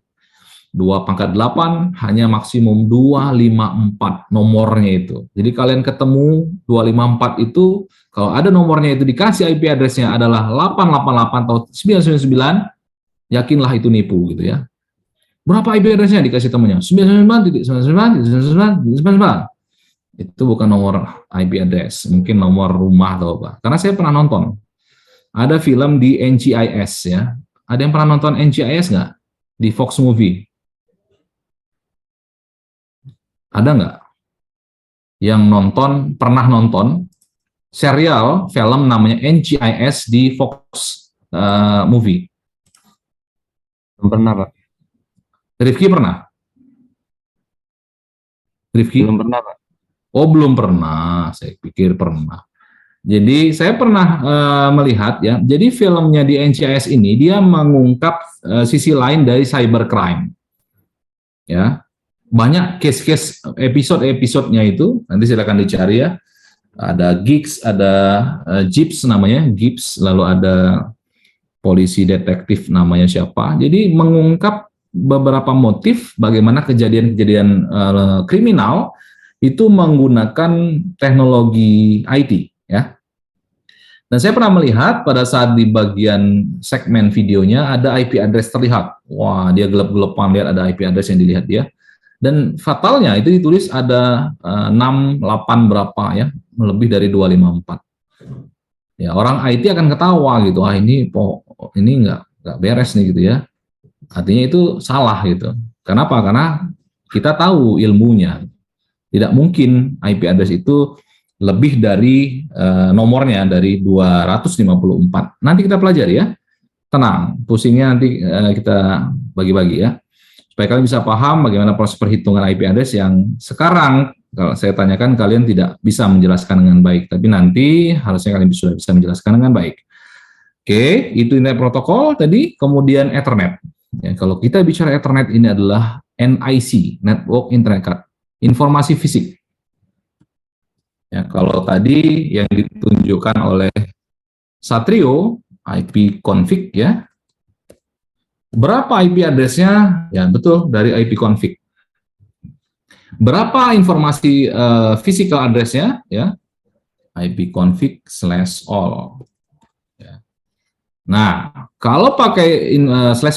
2/8 hanya maksimum 254 nomornya itu. Jadi kalian ketemu 254 itu, kalau ada nomornya itu dikasih IP address-nya adalah 888 atau 999, yakinlah itu nipu gitu ya. Berapa IP address-nya dikasih temannya? 999.99.99. Itu bukan nomor IP address, mungkin nomor rumah atau apa. Karena saya pernah nonton. Ada film di NCIS ya. Ada yang pernah nonton NCIS nggak? Di Fox Movie. Ada nggak yang pernah nonton serial film namanya NCIS di Fox Movie? belum pernah, Pak. Rifki pernah? Rifki? Belum pernah, Pak. Oh, belum pernah. Saya pikir pernah. Jadi saya pernah melihat ya. Jadi filmnya di NCIS ini dia mengungkap sisi lain dari cybercrime. Ya. Banyak case-case episode-episodenya itu, nanti silakan dicari ya. Ada Geeks, ada Gibbs namanya, Gibbs, lalu ada polisi detektif namanya siapa. Jadi mengungkap beberapa motif bagaimana kejadian-kejadian kriminal itu menggunakan teknologi IT, ya. Dan saya pernah melihat pada saat di bagian segmen videonya ada IP address terlihat. Wah, dia gelap-gelapan lihat ada IP address yang dilihat dia. Dan fatalnya itu ditulis ada 6, 8 berapa ya, lebih dari 254. Ya, orang IT akan ketawa gitu. Ah, ini nggak beres nih gitu ya. Artinya itu salah gitu. Kenapa? Karena kita tahu ilmunya. Tidak mungkin IP address itu lebih dari nomornya dari 254. Nanti kita pelajari ya. Tenang, pusingnya nanti kita bagi-bagi ya. Supaya kalian bisa paham bagaimana proses perhitungan IP address yang sekarang kalau saya tanyakan kalian tidak bisa menjelaskan dengan baik. Tapi nanti harusnya kalian sudah bisa menjelaskan dengan baik. Oke, itu internet protokol tadi. Kemudian Ethernet. Ya, kalau kita bicara Ethernet ini adalah NIC, Network Internet Card, informasi fisik. Ya, kalau tadi yang ditunjukkan oleh Satrio, IP config ya. Berapa IP address-nya? Ya, betul, dari IP config. Berapa informasi physical address-nya? Ya, IP config/all. Ya. Nah, kalau pakai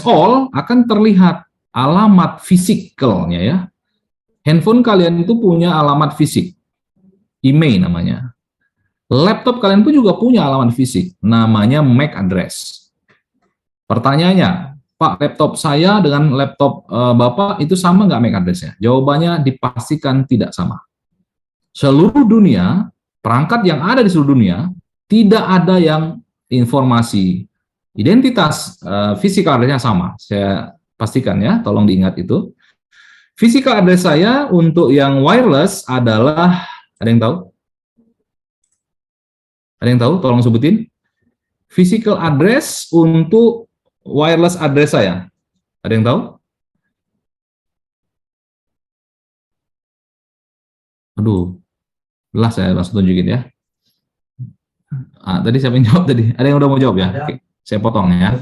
/all akan terlihat alamat fisikalnya ya. Handphone kalian itu punya alamat fisik. Email namanya. Laptop kalian pun juga punya alamat fisik, namanya MAC address. Pertanyaannya, Pak, laptop saya dengan laptop Bapak itu sama nggak MAC address-nya? Jawabannya dipastikan tidak sama. Seluruh dunia, perangkat yang ada di seluruh dunia, tidak ada yang informasi identitas physical address-nya sama. Saya pastikan ya, tolong diingat itu. Physical address saya untuk yang wireless adalah, ada yang tahu? Ada yang tahu? Tolong sebutin. Physical address untuk wireless address saya. Ada yang tahu? Aduh, lah saya langsung tunjukin ya. Tadi siapa yang jawab tadi? Ada yang udah mau jawab ya? Oke, saya potong ya.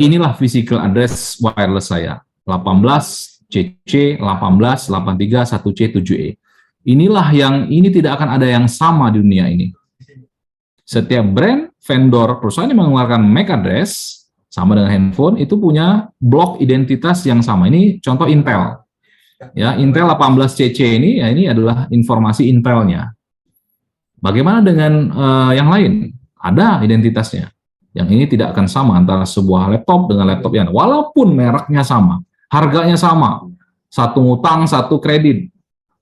Inilah physical address wireless saya. 18 CC 18 83 1C 7E. Inilah yang ini tidak akan ada yang sama di dunia ini. Setiap brand, vendor, perusahaan yang mengeluarkan MAC address sama dengan handphone itu punya blok identitas yang sama. Ini contoh Intel. Ya, Intel 18CC ini ya ini adalah informasi Intelnya. Bagaimana dengan yang lain? Ada identitasnya. Yang ini tidak akan sama antara sebuah laptop dengan laptop yang walaupun mereknya sama, harganya sama. Satu ngutang, satu kredit.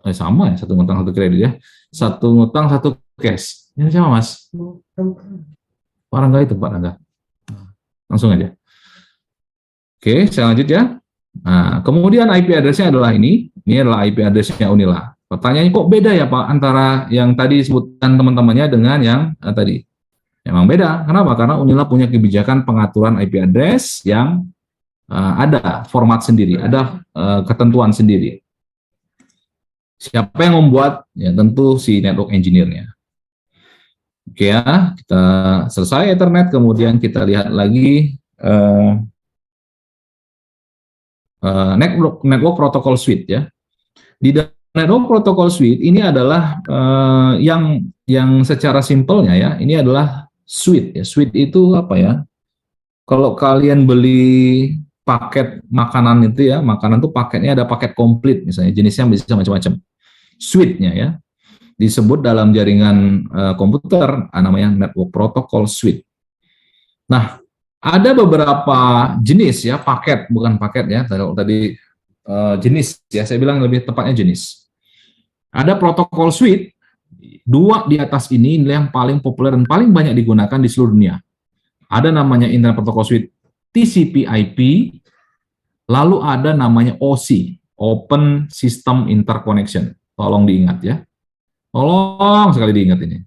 Sama ya, satu ngutang, satu kredit ya. Satu ngutang, satu cash. Ini siapa, Mas? Pak Rangga itu, Pak Rangga. Langsung aja. Oke, saya lanjut ya. Nah, kemudian IP address-nya adalah ini. Ini adalah IP address-nya Unila. Pertanyaannya kok beda ya, Pak, antara yang tadi disebutkan teman-temannya dengan yang tadi? Memang beda. Kenapa? Karena Unila punya kebijakan pengaturan IP address yang ada format sendiri, ada ketentuan sendiri. Siapa yang membuat? Ya tentu si network engineer-nya. Oke ya, kita selesai Ethernet, kemudian kita lihat lagi network protocol suite ya. Di dalam network protocol suite ini adalah yang secara simpelnya ya, ini adalah suite ya. Suite itu apa ya? Kalau kalian beli paket makanan itu ya, makanan itu paketnya ada paket komplit misalnya, jenisnya bisa macam-macam. Suite-nya ya. Disebut dalam jaringan komputer namanya network protocol suite. Nah, ada beberapa jenis ya, paket, bukan paket ya, tadi jenis ya, saya bilang lebih tepatnya jenis. Ada protokol suite, dua di atas ini yang paling populer dan paling banyak digunakan di seluruh dunia. Ada namanya Internet Protocol Suite TCP/IP, lalu ada namanya OSI, Open System Interconnection. Tolong diingat ya. Tolong sekali diingat ini.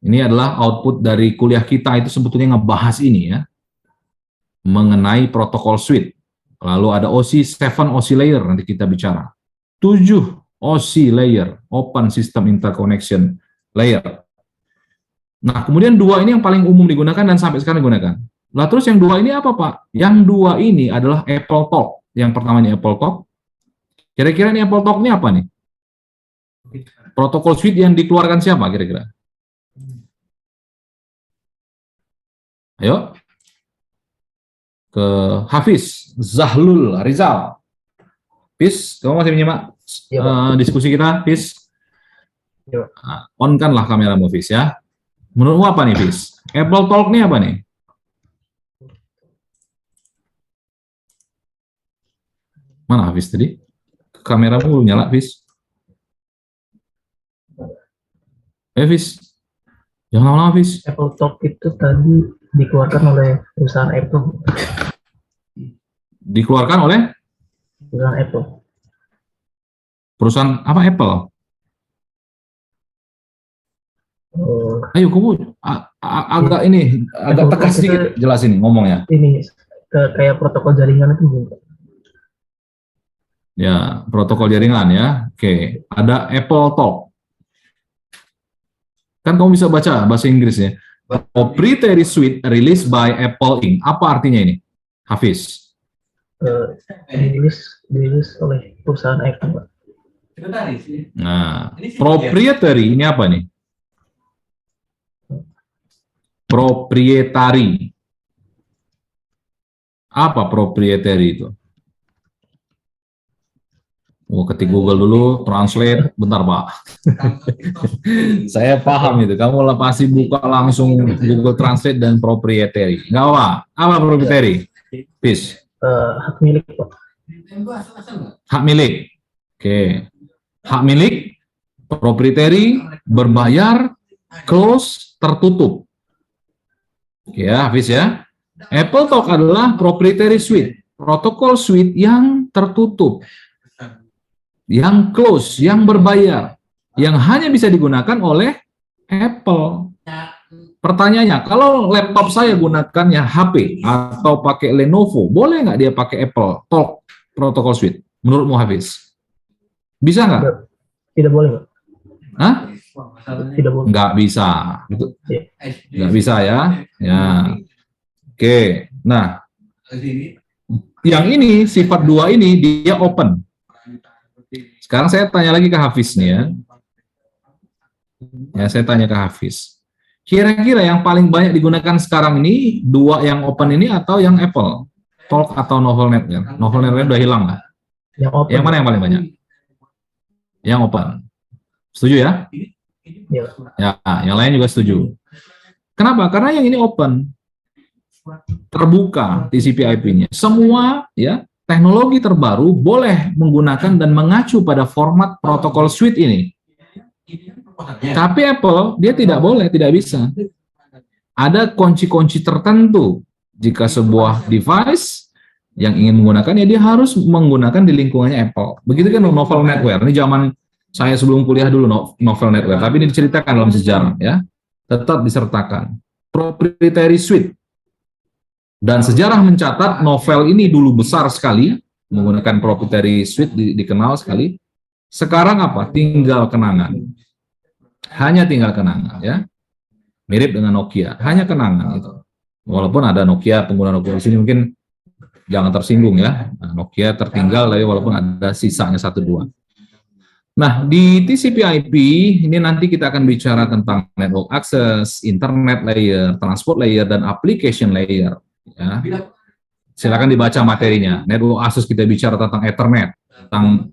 Ini adalah output dari kuliah kita itu sebetulnya ngebahas ini ya. Mengenai protokol suite. Lalu ada OSI, 7 OSI layer nanti kita bicara. 7 OSI layer, Open System Interconnection layer. Nah, kemudian dua ini yang paling umum digunakan dan sampai sekarang digunakan. Lah terus yang dua ini apa, Pak? Yang dua ini adalah Apple Talk. Yang pertama ini Apple Talk. Kira-kira ini Apple Talk ini apa nih? Protokol suite yang dikeluarkan siapa kira-kira? Ayo. Ke Hafiz Zahlul Rizal. Hafiz, kamu masih menyimak diskusi kita, Hafiz? Ya. On kan lah kameramu, Hafiz ya. Menurutmu apa nih, Hafiz? Apple Talk ini apa nih? Mana Hafiz tadi? Kameramu belum nyala, Hafiz. Hafiz. Jangan lama-lama, Hafiz. Apple Talk itu tadi dikeluarkan oleh perusahaan Apple. Dikeluarkan oleh Perusahaan Apple. perusahaan apa, Apple? Ayo kamu agak ini, agak tegas sedikit jelasin ngomongnya. Ini kayak protokol jaringan itu bukan? Ya, protokol jaringan ya. Oke, ada Apple Talk. Kan kamu bisa baca bahasa Inggris ya. Proprietary Suite released by Apple Inc. Apa artinya ini, Hafiz? Dirilis oleh perusahaan Apple, Pak. Nah, proprietary ini apa nih? Proprietary. Apa proprietary itu? Ketik Google dulu, translate, bentar Pak. Saya paham itu. Kamu pasti buka langsung Google Translate dan proprietary. Nggak apa? Apa proprietary? Peace. Hak milik, Pak. Hak milik. Oke. Hak milik, proprietary, berbayar, close, tertutup. Oke ya, Hafiz ya. Apple Talk adalah proprietary suite, protokol suite yang tertutup, yang close, yang berbayar, yang hanya bisa digunakan oleh Apple. Pertanyaannya, kalau laptop saya gunakannya HP atau pakai Lenovo, boleh nggak dia pakai Apple Talk protokol suite? Menurutmu, Hafiz? Bisa nggak? Tidak boleh, Pak. Hah? Tidak boleh. Nggak bisa. Nggak bisa ya. Ya. Oke. Nah, yang ini, sifat dua ini, dia open. Sekarang saya tanya lagi ke Hafiz nih ya. Ya, saya tanya ke Hafiz. Kira-kira yang paling banyak digunakan sekarang ini, dua yang open ini atau yang Apple? Talk atau Novelnet? Novelnet udah hilang lah. Yang mana yang paling banyak? Yang open. Setuju ya? Ya, yang lain juga setuju. Kenapa? Karena yang ini open. Terbuka TCP/IP-nya. Semua ya, teknologi terbaru boleh menggunakan dan mengacu pada format protokol suite ini. Tapi Apple, dia tidak boleh, tidak bisa. Ada kunci-kunci tertentu. Jika sebuah device yang ingin menggunakan, ya dia harus menggunakan di lingkungannya Apple. Begitu kan novel netware. Ini zaman saya sebelum kuliah dulu novel netware. Tapi ini diceritakan dalam sejarah. Ya, tetap disertakan. Proprietary suite. Dan sejarah mencatat novel ini dulu besar sekali, menggunakan proprietary suite, dikenal sekali. Sekarang apa? Tinggal kenangan. Hanya tinggal kenangan ya. Mirip dengan Nokia, hanya kenangan itu. Walaupun ada Nokia, pengguna Nokia di sini mungkin jangan tersinggung ya. Nah, Nokia tertinggal tapi walaupun ada sisanya 1-2. Nah, di TCP/IP ini nanti kita akan bicara tentang network access, internet layer, transport layer, dan application layer ya. Silakan dibaca materinya. Network access kita bicara tentang Ethernet, tentang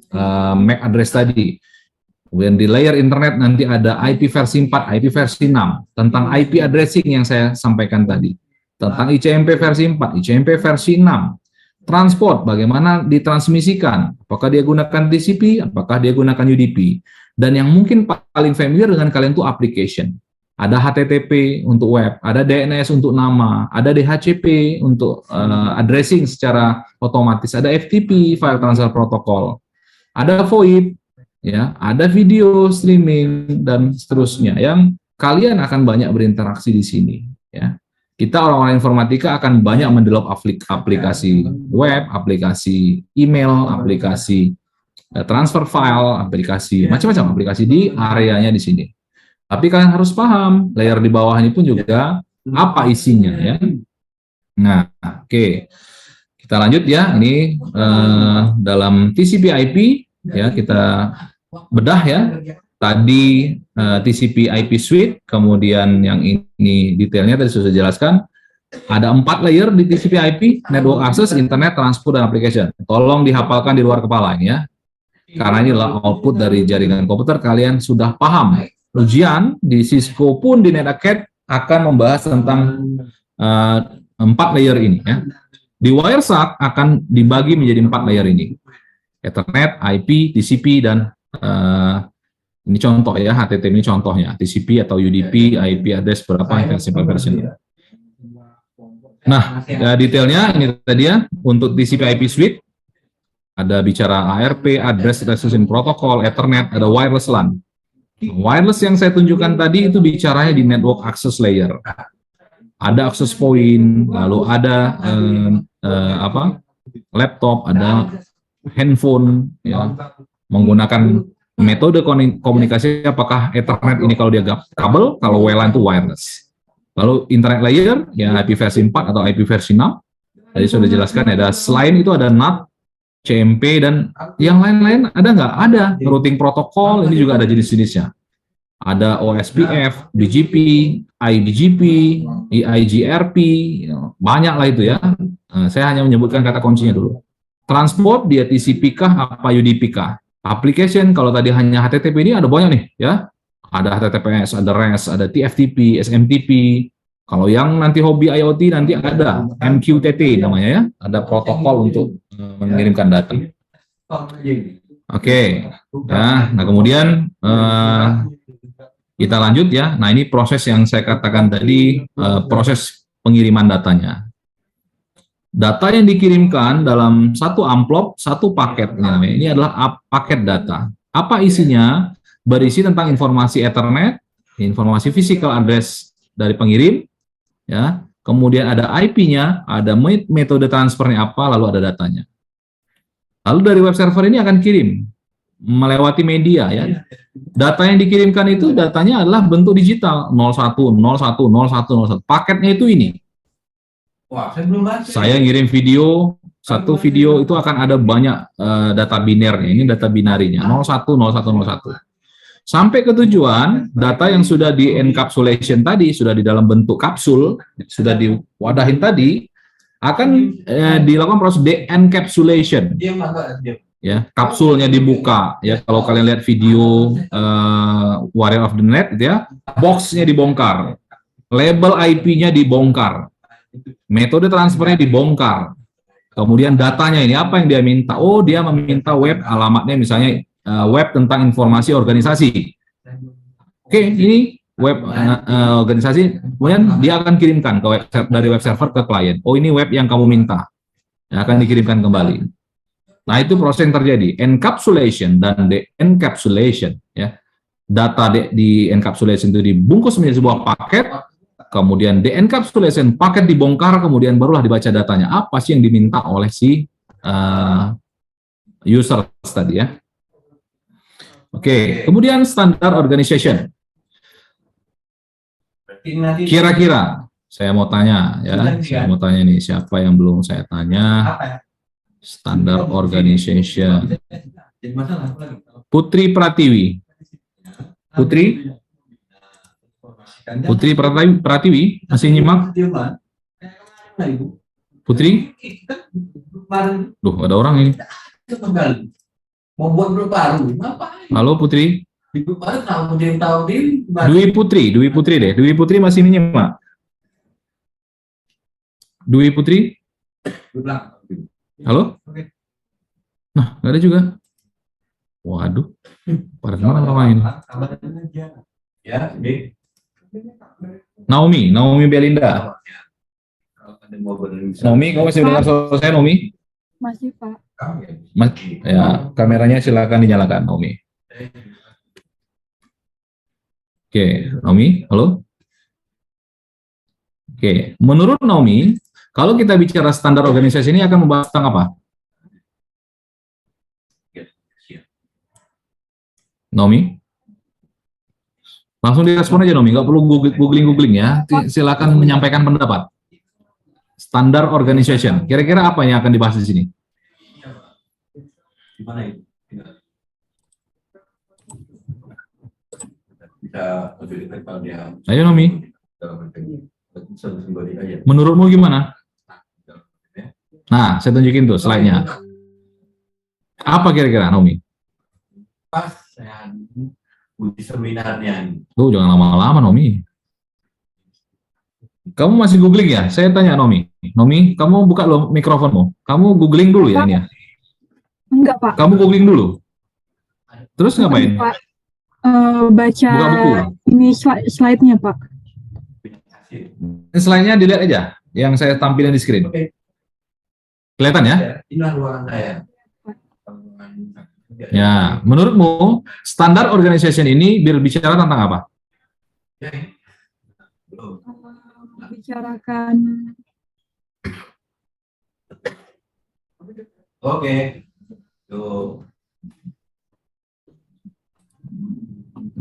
MAC address tadi. Kemudian di layer internet nanti ada IP versi 4, IP versi 6, tentang IP addressing yang saya sampaikan tadi, tentang ICMP versi 4, ICMP versi 6, transport, bagaimana ditransmisikan, apakah dia gunakan TCP, apakah dia gunakan UDP, dan yang mungkin paling familiar dengan kalian itu application. Ada HTTP untuk web, ada DNS untuk nama, ada DHCP untuk addressing secara otomatis, ada FTP, file transfer protocol, ada VoIP, ya, ada video streaming dan seterusnya yang kalian akan banyak berinteraksi di sini ya. Kita orang-orang informatika akan banyak mendevelop aplikasi web, aplikasi email, aplikasi transfer file, aplikasi macam-macam aplikasi di areanya di sini. Tapi kalian harus paham layer di bawah ini pun juga apa isinya ya. Nah, oke. Kita lanjut ya. Ini dalam TCP/IP ya, kita bedah ya. Tadi TCP/IP suite, kemudian yang ini detailnya tadi sudah dijelaskan. Ada 4 layer di TCP/IP: network access, internet, transport, dan application. Tolong dihafalkan di luar kepala ini ya. Karena inilah output dari jaringan komputer, kalian sudah paham. Ujian di Cisco pun di NetAcad akan membahas tentang 4 layer ini ya. Di Wireshark akan dibagi menjadi 4 layer ini. Ethernet, IP, TCP, dan ini contoh ya, HTTP ini contohnya. TCP atau UDP, IP address berapa, simple version. Nah, detailnya ini tadi ya, untuk TCP/IP suite, ada bicara ARP, Address Resolution Protocol, Ethernet, ada wireless LAN. Wireless yang saya tunjukkan tadi itu bicaranya di network access layer. Ada access point, lalu ada laptop, ada handphone, ya, menggunakan metode komunikasi apakah Ethernet ini kalau dia kabel, kalau WLAN itu wireless. Lalu internet layer, ya IP versi 4 atau IP versi 6. Tadi sudah dijelaskan ada, selain itu ada NAT, CMP, dan yang lain-lain ada nggak? Ada. Routing protokol, ini juga ada jenis-jenisnya. Ada OSPF, BGP, IBGP, EIGRP, banyak lah itu ya. Saya hanya menyebutkan kata kuncinya dulu. Transport, dia TCP kah, apa UDP kah? Application, kalau tadi hanya HTTP ini ada banyak nih ya. Ada HTTPS, ada REST, ada TFTP, SMTP. Kalau yang nanti hobi IoT nanti ada MQTT namanya ya. Ada protokol untuk mengirimkan data. Oke. Nah, kemudian kita lanjut ya. Nah, ini proses yang saya katakan tadi, proses pengiriman datanya. Data yang dikirimkan dalam satu amplop, satu paket. Ini adalah paket data. Apa isinya? Berisi tentang informasi Ethernet, informasi physical address dari pengirim, ya. Kemudian ada IP-nya, ada metode transfernya apa, lalu ada datanya. Lalu dari web server ini akan kirim melewati media, ya. Data yang dikirimkan itu datanya adalah bentuk digital 01, 01, 01, 01. Paketnya itu ini. Saya ngirim video, satu video itu akan ada banyak data binernya. Ini data binarinya 01, 01, 01. Sampai ke tujuan, data yang sudah di encapsulation tadi, sudah di dalam bentuk kapsul, sudah diwadahin tadi, akan dilakukan proses de-encapsulation. Ya, kapsulnya dibuka. Ya, kalau kalian lihat video Warrior of the Net, ya, boxnya dibongkar, label IP-nya dibongkar, metode transfernya dibongkar. Kemudian datanya ini apa yang dia minta? Oh, dia meminta web, alamatnya misalnya web tentang informasi organisasi. Oke, ini web organisasi, kemudian dia akan kirimkan ke dari web server ke klien. Oh, ini web yang kamu minta, yang akan dikirimkan kembali. Nah, itu proses yang terjadi, encapsulation dan de-encapsulation. Ya, data di encapsulation itu dibungkus menjadi sebuah paket, kemudian de-encapsulation, paket dibongkar, kemudian barulah dibaca datanya. Apa sih yang diminta oleh si user tadi ya? Oke, kemudian standar organization. Kira-kira saya mau tanya ya, saya mau tanya nih, siapa yang belum saya tanya? Standar organization. Putri Pratiwi. Putri Pratiwi masih nyimak? Putri? Duh, ada orang ini. Halo Putri. Dwi Putri deh. Dwi Putri masih nyimak. Dwi Putri. Halo. Nah, nggak ada juga. Waduh. Pada mana orang ini? Naomi Belinda. Naomi, kamu masih dengar suara saya, Naomi? Masih, Pak. Ya, kameranya silakan dinyalakan, Naomi. Oke, Naomi, halo. Oke, menurut Naomi, kalau kita bicara standar organisasi ini akan membahas tentang apa? Naomi? Langsung direspon aja, Naomi, nggak perlu googling ya. Silakan menyampaikan pendapat. Standard Organization. Kira-kira apa yang akan dibahas di sini? Gimana itu? Bisa lebih dekat kalau dia Ayo Nomi, sembari aja. menurutmu gimana? Nah, saya tunjukin tuh slide-nya. Apa kira-kira Nomi? Pas saya uji seminarnya. Tuh, jangan lama-lama Nomi. Kamu masih googling ya? Saya tanya Nomi. Nomi, kamu buka lo mikrofonmu. Kamu googling dulu ya ini ya? Enggak, Pak. Kamu googling dulu. Terus ngapain? Pak. Baca Buka buku. ini slide-nya, Pak. Ini slide-nya dilihat aja. Yang saya tampilin di screen. Oke. Kelihatan ya? Inilah ruangan saya. Ya, menurutmu standar organization ini berbicara tentang apa? Bicarakan Oke. Tuh.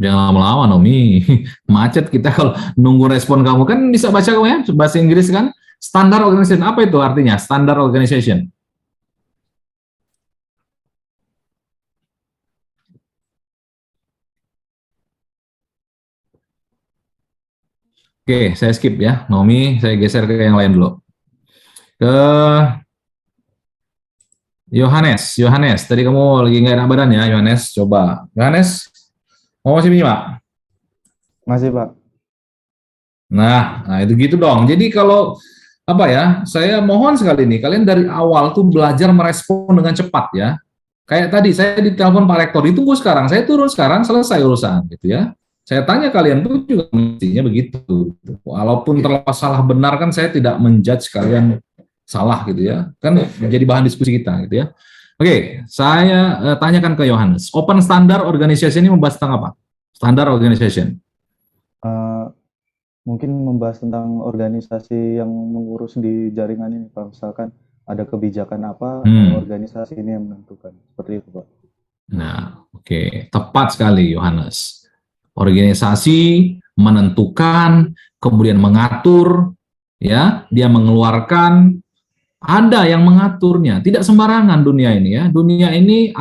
Jangan lama-lama, Nomi. Macet kita kalau nunggu respon kamu. Kan bisa baca kamu ya, bahasa Inggris kan? Standar organization, apa itu artinya? Standar organization. Oke, saya skip ya. Nomi, saya geser ke yang lain dulu. Ke Yohanes. Yohanes, tadi kamu lagi nggak enak badan ya, Yohanes. Coba. Yohanes, mau masih menyimak? Masih, Pak. Nah itu gitu dong. Jadi kalau apa ya, saya mohon sekali nih, kalian dari awal tuh belajar merespon dengan cepat ya. Kayak tadi saya ditelepon Pak Rektor, ditunggu sekarang, saya turun sekarang, selesai urusan gitu ya. Saya tanya kalian tuh juga mestinya begitu. Walaupun terlepas salah benar kan saya tidak menjudge kalian salah gitu ya. Kan menjadi bahan diskusi kita gitu ya. Oke, saya tanyakan ke Yohanes. Open Standard Organization ini membahas tentang apa? Standard Organization. Mungkin membahas tentang organisasi yang mengurus di jaringan ini, Pak. Misalkan ada kebijakan apa, organisasi ini yang menentukan. Seperti itu, Pak. Nah, oke. Tepat sekali, Yohanes. Organisasi menentukan, kemudian mengatur, ya, dia mengeluarkan, ada yang mengaturnya. Tidak sembarangan dunia ini ya. Dunia ini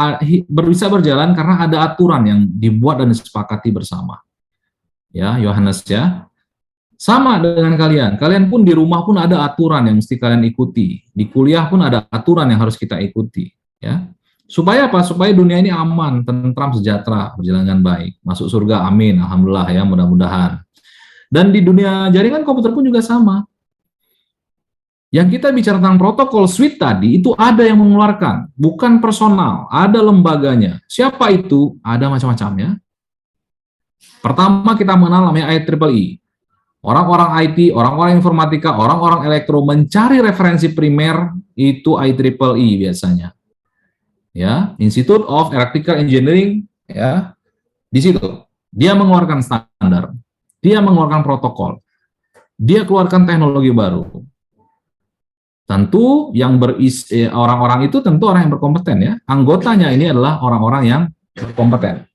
bisa berjalan karena ada aturan yang dibuat dan disepakati bersama. Ya, Yohanes ya. Sama dengan kalian. Kalian pun di rumah pun ada aturan yang mesti kalian ikuti. Di kuliah pun ada aturan yang harus kita ikuti, ya. Supaya apa? Supaya dunia ini aman, tentram, sejahtera, berjalan dengan baik. Masuk surga, amin. Alhamdulillah ya, mudah-mudahan. Dan di dunia jaringan komputer pun juga sama. Yang kita bicara tentang protokol suite tadi, itu ada yang mengeluarkan. Bukan personal, ada lembaganya. Siapa itu? Ada macam-macam ya. Pertama kita mengenal namanya IEEE. Orang-orang IT, orang-orang informatika, orang-orang elektro mencari referensi primer, itu IEEE biasanya. Ya, Institute of Electrical Engineering, ya, di situ dia mengeluarkan standar, dia mengeluarkan protokol, dia keluarkan teknologi baru. Tentu yang orang-orang itu tentu orang yang berkompeten ya, anggotanya ini adalah orang-orang yang berkompeten.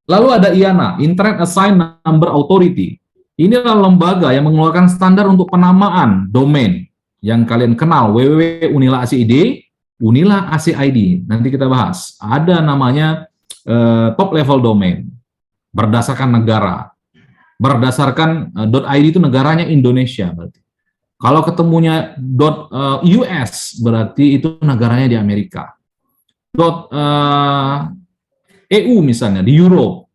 Lalu ada IANA, Internet Assigned Number Authority. Inilah lembaga yang mengeluarkan standar untuk penamaan domain yang kalian kenal, www.unila.ac.id. Unila ACID, nanti kita bahas. Ada namanya top level domain, berdasarkan negara. Berdasarkan .id itu negaranya Indonesia berarti. Kalau ketemunya .us berarti itu negaranya di Amerika. .eu misalnya di Europe.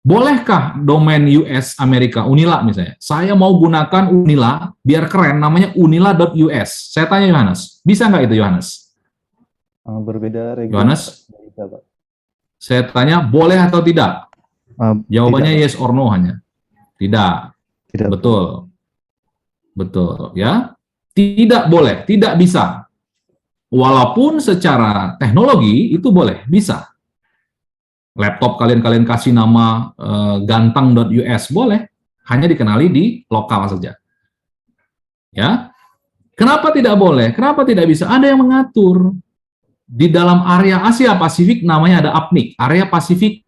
Bolehkah domain US Amerika, Unila misalnya? Saya mau gunakan Unila, biar keren, namanya unila.us. Saya tanya Yohanes, bisa nggak itu Yohanes? Berbeda regulasi. Yohanes, saya tanya boleh atau tidak? Jawabannya tidak. Yes or no hanya. Tidak. Tidak. Betul. Betul ya. Tidak boleh, tidak bisa. Walaupun secara teknologi itu boleh, bisa. Laptop kalian kasih nama gantang.us boleh, hanya dikenali di lokal saja. Ya. Kenapa tidak boleh? Kenapa tidak bisa? Ada yang mengatur. Di dalam area Asia Pasifik namanya ada APNIC, area Pasifik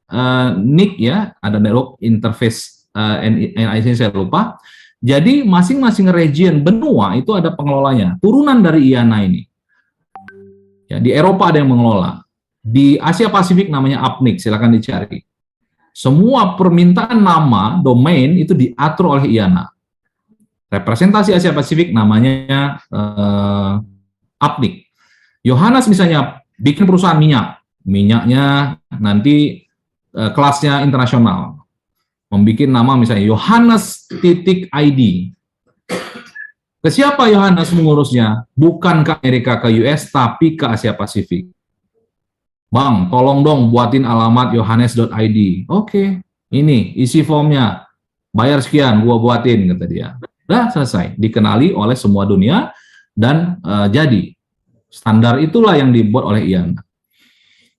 NIC ya, ada Network Interface NIC saya lupa. Jadi masing-masing region benua itu ada pengelolanya, turunan dari IANA ini. Ya, di Eropa ada yang mengelola. Di Asia Pasifik namanya APNIC, silakan dicari. Semua permintaan nama domain itu diatur oleh IANA. Representasi Asia Pasifik namanya APNIC. Yohanes misalnya bikin perusahaan minyak, minyaknya nanti kelasnya internasional, membuat nama misalnya Yohanes.id. Ke siapa Yohanes mengurusnya? Bukan ke Amerika, ke US, tapi ke Asia Pasifik. Bang, tolong dong buatin alamat yohanes.id. Oke, ini isi formnya, bayar sekian, gua buatin, kata dia. Udah selesai, dikenali oleh semua dunia, dan jadi. Standar itulah yang dibuat oleh IANA.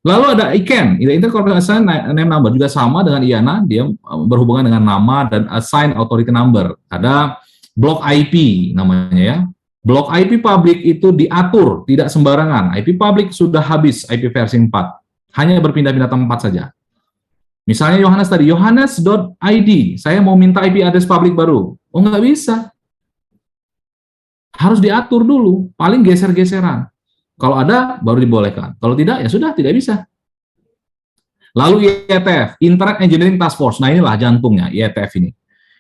Lalu ada ICANN, Intercorporate Assigned Name Number, juga sama dengan IANA, dia berhubungan dengan nama dan Assigned Authority Number. Ada Block IP namanya ya. Block IP public itu diatur, tidak sembarangan. IP public sudah habis IP versi 4, hanya berpindah-pindah tempat saja. Misalnya Yohanes tadi, yohanes.id, saya mau minta IP address public baru. Oh, nggak bisa. Harus diatur dulu, paling geser-geseran. Kalau ada, baru dibolehkan. Kalau tidak, ya sudah, tidak bisa. Lalu IETF, Internet Engineering Task Force. Nah, inilah jantungnya, IETF ini.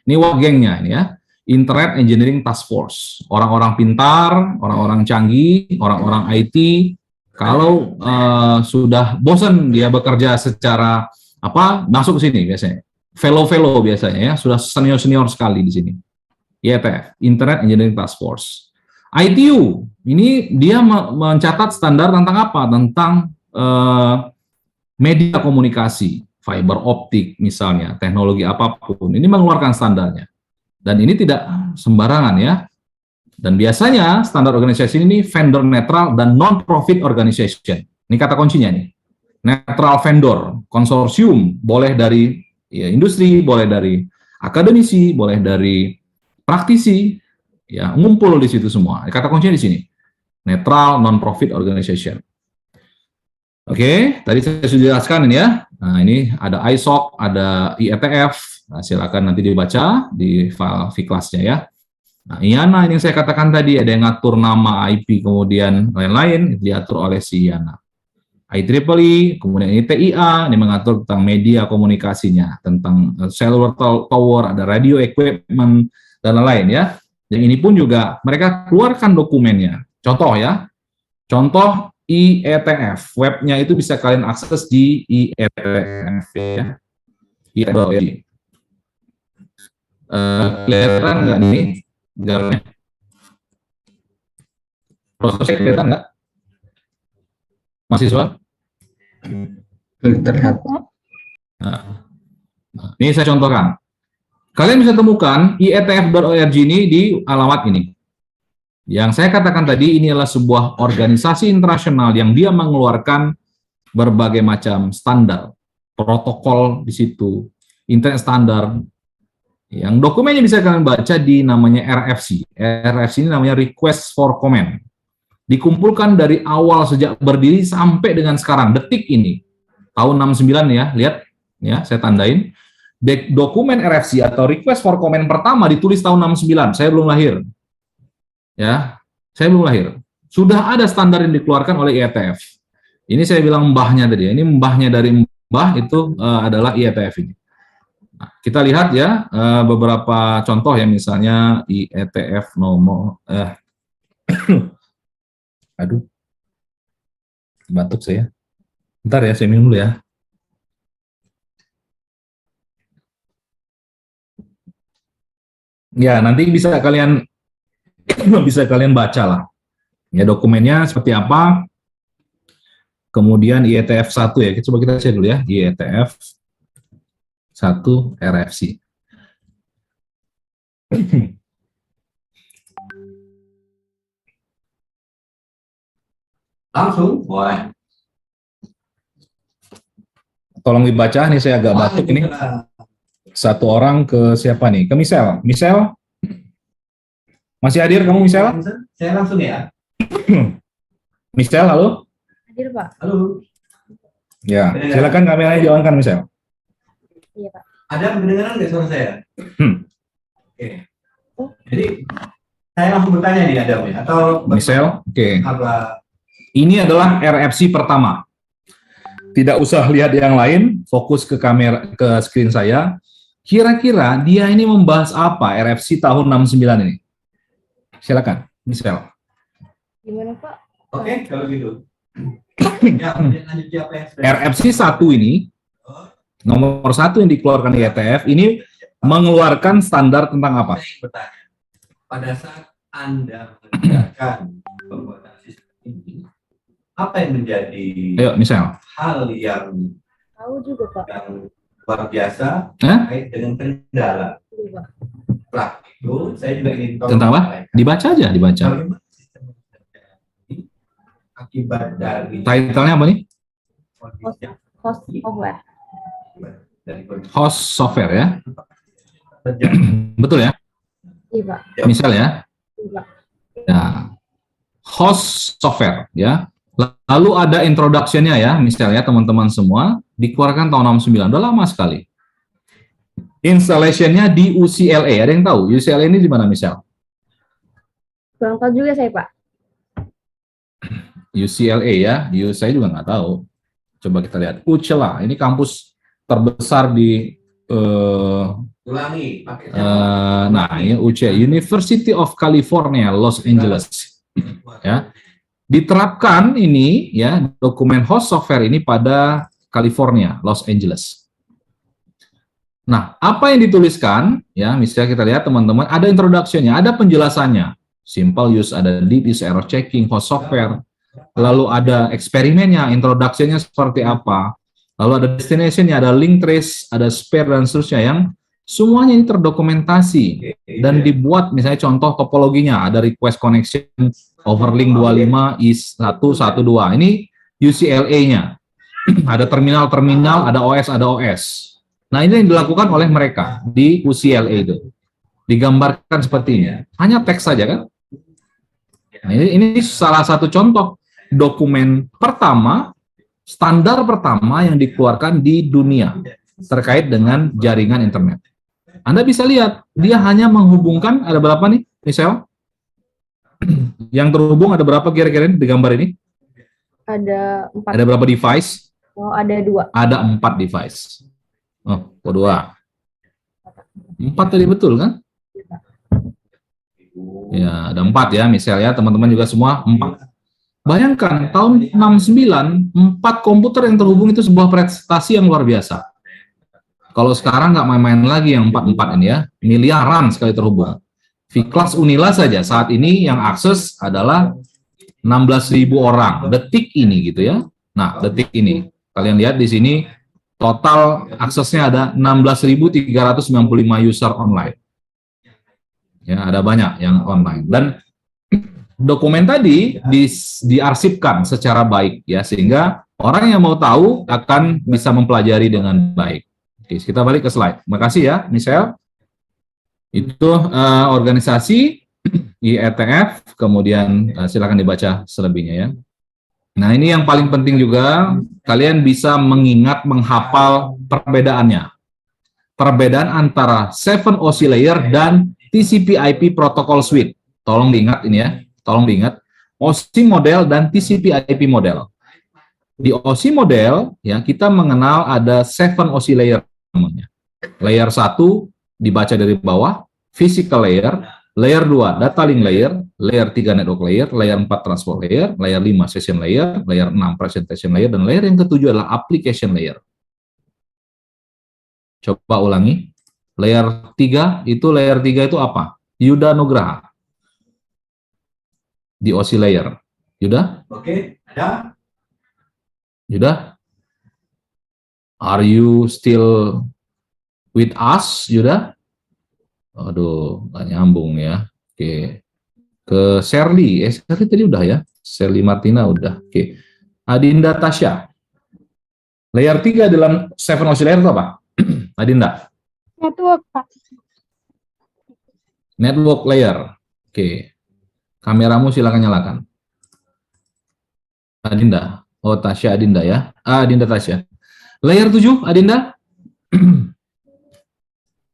Ini gengnya ini ya. Internet Engineering Task Force. Orang-orang pintar, orang-orang canggih, orang-orang IT, kalau sudah bosan dia bekerja secara masuk ke sini biasanya. Fellow biasanya ya, sudah senior sekali di sini. IETF, Internet Engineering Task Force. ITU, ini dia mencatat standar tentang apa? Tentang media komunikasi, fiber optik misalnya, teknologi apapun. Ini mengeluarkan standarnya. Dan ini tidak sembarangan ya. Dan biasanya standar organisasi ini vendor netral dan non-profit organization. Ini kata kuncinya nih. Netral vendor, konsorsium, boleh dari ya, industri, boleh dari akademisi, boleh dari praktisi, ya ngumpul di situ semua. Kata kuncinya di sini. Netral non-profit organization. Oke, tadi saya sudah jelaskan ini ya. Nah, ini ada ISOC, ada IETF. Nah, silakan nanti dibaca di file V-Class-nya ya. Nah, IANA ini yang saya katakan tadi, ada yang ngatur nama IP, kemudian lain-lain, diatur oleh si IANA. IEEE, kemudian ini TIA, ini mengatur tentang media komunikasinya, tentang cellular tower, ada radio equipment, dan lain-lain ya. Yang ini pun juga mereka keluarkan dokumennya. Contoh ya, contoh IETF, webnya itu bisa kalian akses di IETF ya. IETF. Kelihatan nggak nih gambarnya? Prosesnya kelihatan nggak? Mahasiswa? Terlihat. Nah, ini saya contohkan. Kalian bisa temukan ietf.org ini di alamat ini. Yang saya katakan tadi, ini adalah sebuah organisasi internasional yang dia mengeluarkan berbagai macam standar, protokol di situ, internet standar. Yang dokumennya bisa kalian baca di namanya RFC. RFC ini namanya Request for Comment. Dikumpulkan dari awal sejak berdiri sampai dengan sekarang, detik ini. Tahun 69 ya, lihat ya, saya tandain. Dokumen RFC atau Request for Comment pertama ditulis tahun 69, saya belum lahir. Ya, saya belum lahir. Sudah ada standar yang dikeluarkan oleh IETF. Ini saya bilang mbahnya tadi. Ini mbahnya dari mbah itu adalah IETF ini. Nah, kita lihat ya beberapa contoh ya, misalnya IETF nomor aduh, batuk saya. Bentar ya, saya minum dulu ya. Ya, nanti bisa kalian baca lah. Ya, dokumennya seperti apa. Kemudian IETF 1 ya. Coba kita cek dulu ya, IETF 1 RFC. Langsung, boleh. Tolong dibaca, nih saya agak batuk ini. Satu orang ke siapa nih? Ke Michelle. Michelle? Masih hadir kamu, Michelle? Saya langsung ya. Michelle, halo? Hadir, Pak. Halo. Ya, silakan kameranya di-on-kan, Michelle. Iya, Pak. Ada pendengaran nggak suara saya? Hmm. Oke. Jadi saya langsung bertanya nih Adam ya, atau Michelle, oke. apa? Ini adalah RFC pertama. Tidak usah lihat yang lain, fokus ke kamera, ke screen saya. Kira-kira dia ini membahas apa RFC tahun 69 ini? Silakan, Michelle. Gimana Pak? Oke, kalau gitu. Ya, lanjut siapa yang sudah? RFC 1 ini, nomor 1 yang dikeluarkan IETF, ini mengeluarkan standar tentang apa? Saya ingin bertanya, pada saat Anda mengerjakan pembuatan sistem ini, apa yang menjadi Ayo, Michelle. hal yang Tahu juga Pak. luar biasa Hah? terkait dengan kendala? Setelah itu, saya juga ingin tahu Tentang apa? Dibaca aja, dibaca. bagaimana sistem ini akibat dari Title-nya apa nih? kondisi yang Host software. dari kondisi Host software ya. terjadi. Betul ya? Iya Pak. Misal ya. Iya Pak. Ya. Host software ya. Lalu ada introduction-nya ya, misalnya teman-teman semua, dikeluarkan tahun 69, udah lama sekali. Installation-nya di UCLA, ada yang tahu? UCLA ini di mana, misal? Kurang tahu juga saya Pak. UCLA ya, saya juga nggak tahu. Coba kita lihat. UCLA, ini kampus terbesar di Ulangi, pakai nah ini UCLA, University of California, Los Angeles. Ya. Diterapkan ini ya dokumen host software ini pada California, Los Angeles. Nah, apa yang dituliskan ya, misalnya kita lihat teman-teman, ada introduction-nya, ada penjelasannya. Simple use, ada deep use, error checking, host software. Lalu ada eksperimennya, introduction-nya seperti apa. Lalu ada destination-nya, ada link trace, ada spare dan seterusnya yang semuanya ini terdokumentasi dan dibuat misalnya contoh topologinya, ada request connection overlink 25 is 112. Ini UCLA-nya. Ada terminal-terminal, ada OS. Nah, ini yang dilakukan oleh mereka di UCLA itu. Digambarkan seperti ini. Hanya teks saja kan? Nah, ini salah satu contoh dokumen pertama, standar pertama yang dikeluarkan di dunia terkait dengan jaringan internet. Anda bisa lihat, dia hanya menghubungkan, ada berapa nih, Michelle? Yang terhubung ada berapa kira-kira di gambar ini? Ada 4. Ada berapa device? Oh, ada 2. Ada 4 device. Oh, 2. 4 tadi betul kan? Ya, ada 4 ya, misalnya teman-teman juga semua 4. Bayangkan, tahun 69, 4 komputer yang terhubung itu sebuah prestasi yang luar biasa. Kalau sekarang nggak main-main lagi yang 4 ini ya, miliaran sekali terhubung. V-Class Unila saja saat ini yang akses adalah 16.000 orang detik ini gitu ya. Nah, detik ini. Kalian lihat di sini total aksesnya ada 16.395 user online. Ya, ada banyak yang online dan dokumen tadi diarsipkan secara baik ya sehingga orang yang mau tahu akan bisa mempelajari dengan baik. Oke, kita balik ke slide. Makasih ya, Michelle. Itu organisasi IETF, kemudian silakan dibaca selebihnya ya. Nah, ini yang paling penting juga, kalian bisa mengingat, menghafal perbedaannya. Perbedaan antara 7OC layer dan TCP/IP protocol suite. Tolong diingat ini ya, tolong diingat. OC model dan TCP/IP model. Di OC model, ya kita mengenal ada 7OC layer namanya. Layer 1 dibaca dari bawah, physical layer, layer 2 data link layer, layer 3 network layer, layer 4 transport layer, layer 5 session layer, layer 6 presentation layer, dan layer yang ketujuh adalah application layer. Coba ulangi. Layer 3 itu apa? Yuda Nugraha. Di OC layer. Yuda? Oke, ada? Yuda? Are you still with us, Yuda? Aduh, nggak nyambung ya. Oke. Ke Shirley. Shirley tadi udah ya. Shirley Martina udah. Oke. Adinda Tasya. Layer 3 dalam 7OC layer itu apa? Adinda. Network, Pak. Network layer. Oke. Kameramu silakan nyalakan. Adinda. Oh, Tasya Adinda ya. Adinda Tasya. Layer 7, Adinda.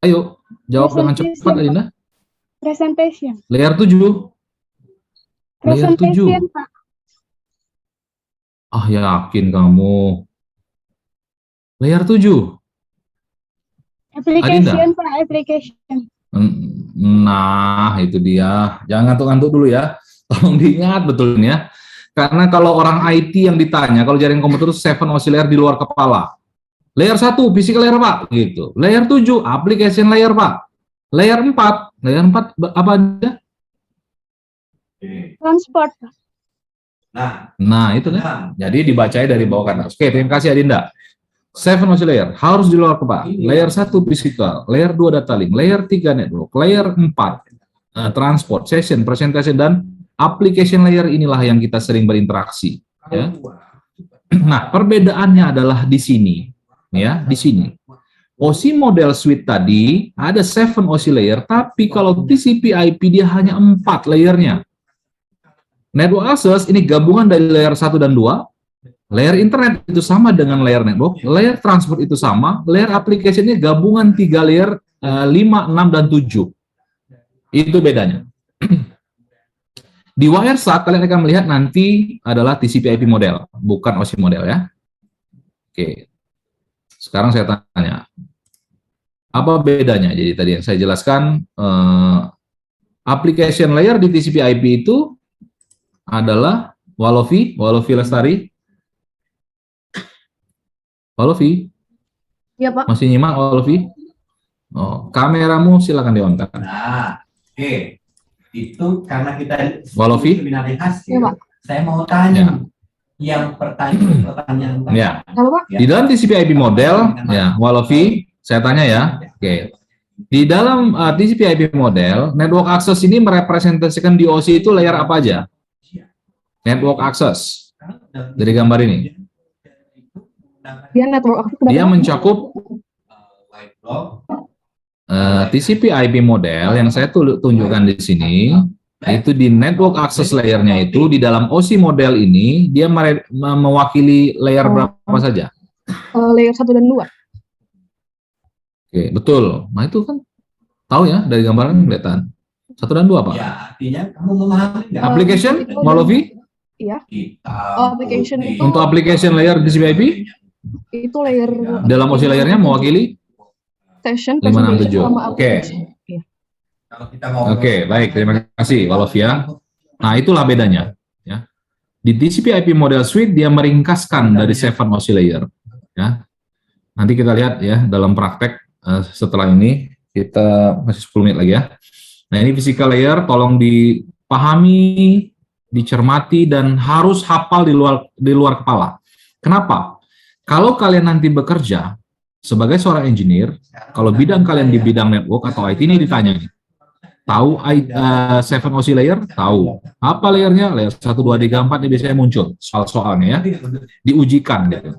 Ayo, jawab dengan cepat, Adinda. Presentation. Layer 7. Layer 7. Presentation, Pak. Ah, yakin kamu. Layer 7. Application, Pak. Application. Nah, itu dia. Jangan ngantuk-ngantuk dulu ya. Tolong diingat betul ini ya. Karena kalau orang IT yang ditanya, kalau jaringan komputer itu 7 oscillator di luar kepala. Layer 1, physical layer, Pak. Gitu. Layer 7, application layer, Pak. Layer 4 apa aja? Transport, Pak. Nah, itu kan. Jadi dibacanya dari bawah kanan. Oke, terima kasih Adinda. 7 oscillator harus di luar kepala. Layer 1 physical, layer 2 data link, layer 3 network, layer 4 transport, session, presentation, dan application layer inilah yang kita sering berinteraksi. Ya. Nah, perbedaannya adalah di sini. Ya, di sini. OSI model suite tadi ada 7 OSI layer, tapi kalau TCP/IP dia hanya 4 layernya. Network access ini gabungan dari layer 1 dan 2. Layer internet itu sama dengan layer network, layer transport itu sama, layer application-nya gabungan 3 layer 5, 6, dan 7. Itu bedanya. Di WireSat kalian akan melihat nanti adalah TCP/IP model, bukan OSI model ya. Oke. Sekarang saya tanya, apa bedanya? Jadi tadi yang saya jelaskan, application layer di TCP/IP itu adalah Walovi Lestari. Walovi? Iya, Pak. Masih nyimak Walovi? Oh, kameramu silakan di-on-kan. Nah, oke. Itu karena kita Walovi? seminari hasil, Iya, Pak. saya mau tanya yang pertanyaan Ya. Halo, Pak. Di dalam TCP/IP model, ya, Walovi, saya tanya ya. Oke. Di dalam TCP/IP model, network access ini merepresentasikan di OSI itu layer apa aja? Network access. Dari gambar ini. Dia network access. Dia mencakup TCP/IP model yang saya tunjukkan di sini, itu di network access layer-nya itu, di dalam OSI model ini, dia mewakili layer berapa saja? Layer 1 dan 2. Oke, betul. Nah itu kan tahu ya, dari gambaran kelihatan. 1 dan 2 Pak? Ya, artinya kamu memahami nggak? Application, Walovi? Iya. Kita Application itu Untuk application layer TCP/IP, itu layer dalam OSI layernya mewakili session 5, 6, 7. sama Oke. application. Iya. kalau kita mau Oke, baik. Terima kasih, Walovia. Nah, itulah bedanya. Ya. Di TCP/IP model suite, dia meringkaskan dari 7 OSI layer. Ya. Nanti kita lihat ya, dalam praktek setelah ini, kita masih 10 menit lagi ya. Nah, ini physical layer, tolong dipahami, dicermati, dan harus hafal di luar kepala. Kenapa? Kalau kalian nanti bekerja sebagai seorang engineer, kalau bidang kalian di bidang network atau IT ini ditanya nih, tahu 7 OSI layer? Tahu. Apa layernya? Layer 1, 2, 3, 4 ini biasanya muncul soal-soalnya ya, diujikan gitu.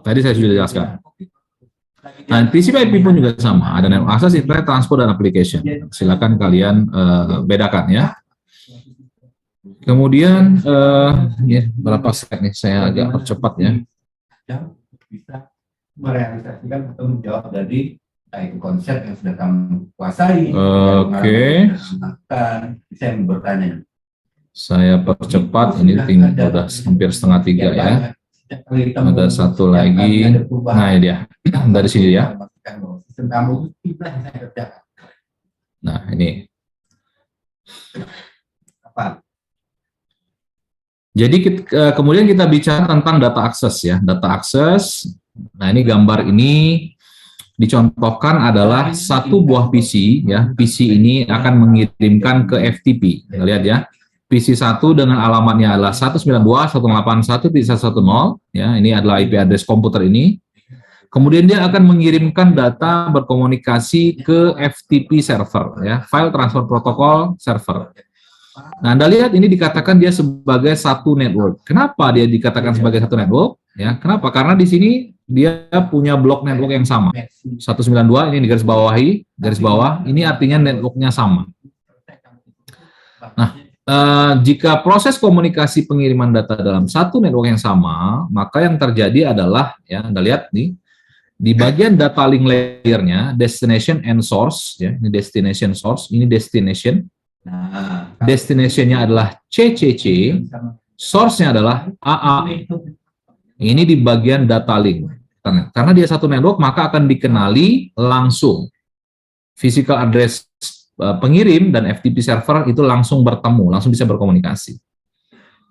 Tadi saya sudah jelaskan. Nah, TCP/IP pun juga sama, ada network access, internet, transport, dan application. Silakan kalian bedakan ya. Kemudian ya, berapa slide nih? Saya agak percepat ya. bisa merealisasikan atau menjawab dari konsep yang sudah kamu kuasai. Oke. Saya bertanya. Saya percepat, ini udah hampir setengah 3 ya. Ada satu lagi. Nah, ini dia. Dari sini ya. Nah, ini. Apa? Jadi kemudian kita bicara tentang data akses ya. Data akses. Nah, ini gambar ini dicontohkan adalah satu buah PC ya. PC ini akan mengirimkan ke FTP. Kita lihat ya. PC 1 dengan alamatnya adalah 192.168.1.110 ya. Ini adalah IP address komputer ini. Kemudian dia akan mengirimkan data berkomunikasi ke FTP server ya, file transfer protocol server. Nah, Anda lihat ini dikatakan dia sebagai satu network. Kenapa dia dikatakan sebagai satu network? Ya, kenapa? Karena di sini dia punya blok network yang sama. 192 ini di garis bawahi, garis bawah, ini artinya networknya sama. Nah, jika proses komunikasi pengiriman data dalam satu network yang sama, maka yang terjadi adalah ya, Anda lihat nih, Di bagian data link layer-nya, destination and source, ya, ini destination source, ini destination. Destination-nya adalah CCC, source-nya adalah AAE. Ini di bagian data link. Karena dia satu network, maka akan dikenali langsung. Physical address pengirim dan FTP server itu langsung bertemu, langsung bisa berkomunikasi.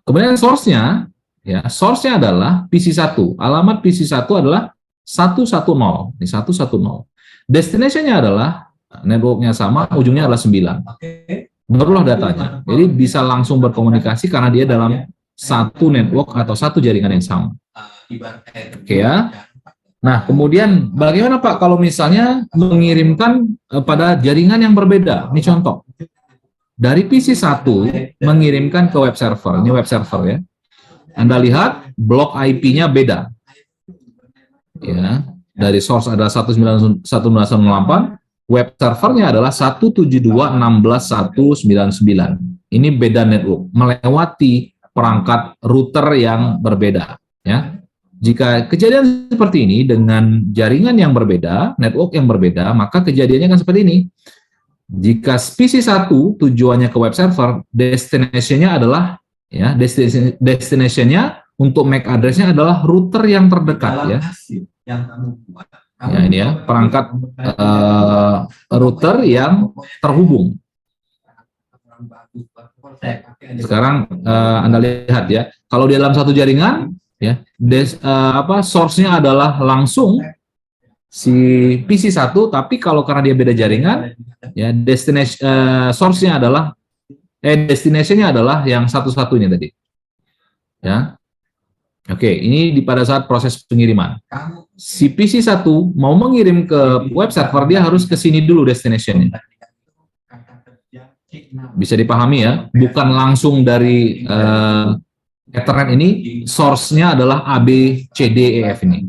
Kemudian source-nya, ya, source-nya adalah PC1. Alamat PC1 adalah 110. Ini 110. Destination-nya adalah network-nya sama, ujungnya adalah 9. Barulah datanya. Jadi bisa langsung berkomunikasi karena dia dalam satu network atau satu jaringan yang sama. Oke ya. Nah, kemudian bagaimana Pak kalau misalnya mengirimkan pada jaringan yang berbeda? Ini contoh. Dari PC1 mengirimkan ke web server. Ini web server ya. Anda lihat blok IP-nya beda. Ya, dari source adalah 191.168, web servernya adalah 172.16.199. Ini beda network, melewati perangkat router yang berbeda. Ya. Jika kejadian seperti ini dengan jaringan yang berbeda, network yang berbeda, maka kejadiannya kan seperti ini. Jika PC1 tujuannya ke web server, destination-nya adalah ya, destination-nya untuk MAC address-nya adalah router yang terdekat ya. Ya ini ya, perangkat router yang terhubung. Sekarang Anda lihat ya, kalau di dalam satu jaringan ya, source-nya adalah langsung si PC1, tapi kalau karena dia beda jaringan, ya destination source-nya adalah destination-nya adalah yang satu-satunya tadi. Ya. Oke, ini pada saat proses pengiriman. Si PC1 mau mengirim ke web server, dia harus ke sini dulu destination-nya. Bisa dipahami ya, bukan langsung dari Ethernet ini, source-nya adalah A, B, C, D, E, F ini.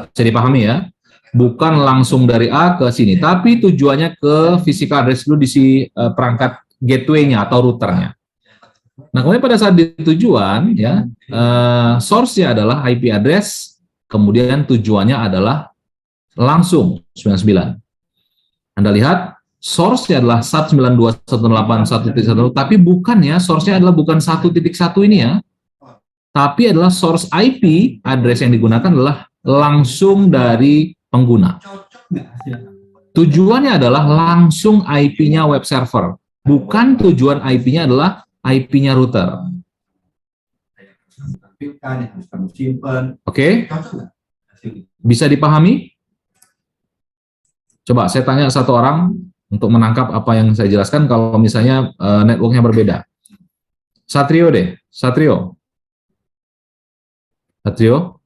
Bisa dipahami ya, bukan langsung dari A ke sini, tapi tujuannya ke physical address dulu di si perangkat gateway-nya atau routernya. Nah, kemudian pada saat di tujuan, ya, source-nya adalah IP address, kemudian tujuannya adalah langsung 99. Anda lihat, source-nya adalah 192.168.1.1, tapi bukan ya, source-nya adalah bukan 1.1 ini ya, tapi adalah source IP address yang digunakan adalah langsung dari pengguna. Tujuannya adalah langsung IP-nya web server, bukan tujuan IP-nya adalah IP-nya router. Oke, bisa dipahami? Coba saya tanya satu orang untuk menangkap apa yang saya jelaskan kalau misalnya networknya berbeda. Satrio deh, Satrio. Satrio?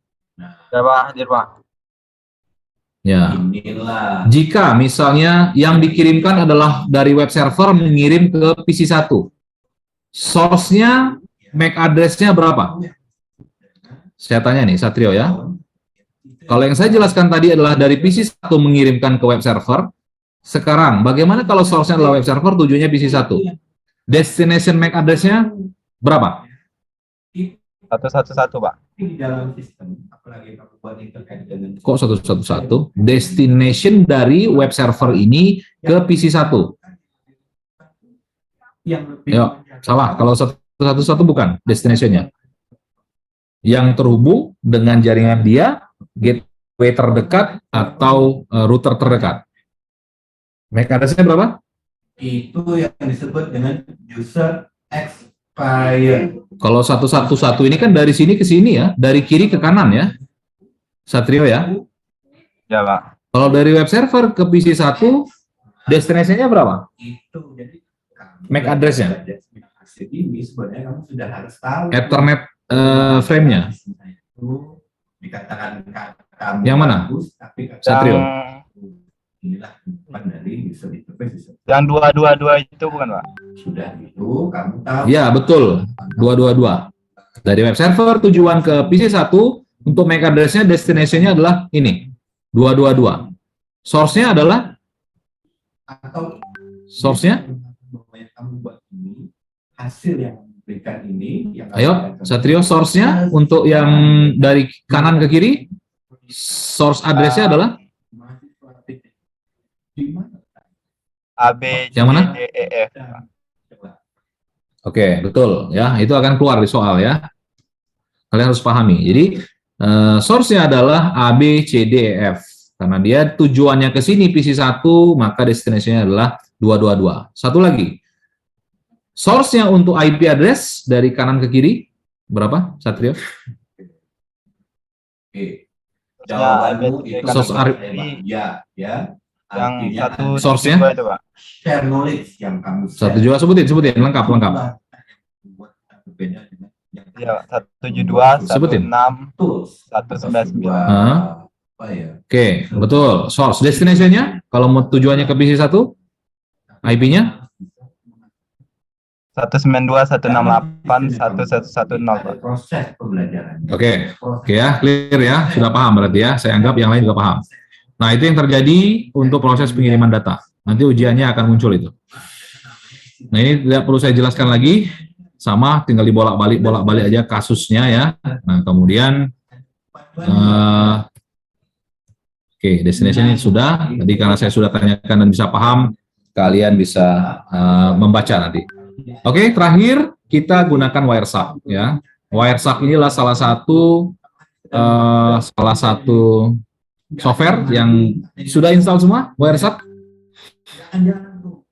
Ya Pak, hadir Pak. Ya. Jika misalnya yang dikirimkan adalah dari web server mengirim ke PC1, source-nya, MAC address-nya berapa? Saya tanya nih, Satrio ya. Kalau yang saya jelaskan tadi adalah dari PC1 mengirimkan ke web server, sekarang bagaimana kalau source-nya adalah web server, tujuannya PC1? Destination MAC address-nya berapa? 111 Pak. Kok 111? Destination dari web server ini ke PC1. Yuk, salah. Kalau 111 bukan destination-nya. Yang terhubung dengan jaringan dia, gateway terdekat atau router terdekat. MAC address-nya berapa? Itu yang disebut dengan user expired. Kalau 111 ini kan dari sini ke sini ya, dari kiri ke kanan ya, Satrio ya. Ya Pak. Kalau dari web server ke PC1, destination-nya berapa? Itu jadi MAC address-nya. Ini sebenarnya kamu sudah harus tahu. Ethernet frame-nya. Dikatakan kamu yang mana? bagus, tapi Satrio. Inilah dari user interface. Yang 222 itu bukan Pak? Sudah itu kamu tahu. Ya, betul. 222. Dari web server tujuan ke PC1 untuk MAC address-nya, destination-nya adalah ini. 222. Source-nya adalah source-nya kamu buat ini, hasil yang diberikan ini yang ayo, Satrio, source-nya untuk yang dari kanan ke kiri Source address-nya adalah A, B, C, yang mana? D, E, F. Oke, betul ya. Itu akan keluar di soal ya. Kalian harus pahami. Jadi source-nya adalah A, B, C, D, E, F. Karena dia tujuannya ke sini PC1, maka destination-nya adalah 222. Satu lagi. Source-nya untuk IP address dari kanan ke kiri berapa, Satrio? Oke. Jawabanmu itu Source ya. Yang satu source-nya itu, Pak. Share knowledge yang kamu satu juga sebutin lengkap. Ya, 172, Sebutin. 16, 199. Oke, betul. Source, destination-nya kalau mau tujuannya ke PC1, IP-nya 192, 168, 1110, Pak. Proses pembelajaran. Oke ya, clear ya, sudah paham berarti ya. Saya anggap yang lain juga paham. Nah, itu yang terjadi untuk proses pengiriman data. Nanti ujiannya akan muncul itu. Nah, ini tidak perlu saya jelaskan lagi, sama tinggal dibolak-balik aja kasusnya ya. Nah, kemudian oke, destination-nya sudah. Tadi karena saya sudah tanyakan dan bisa paham, kalian bisa membaca nanti. Oke, terakhir kita gunakan Wireshark ya. Wireshark inilah salah satu software yang sudah install semua. Wireshark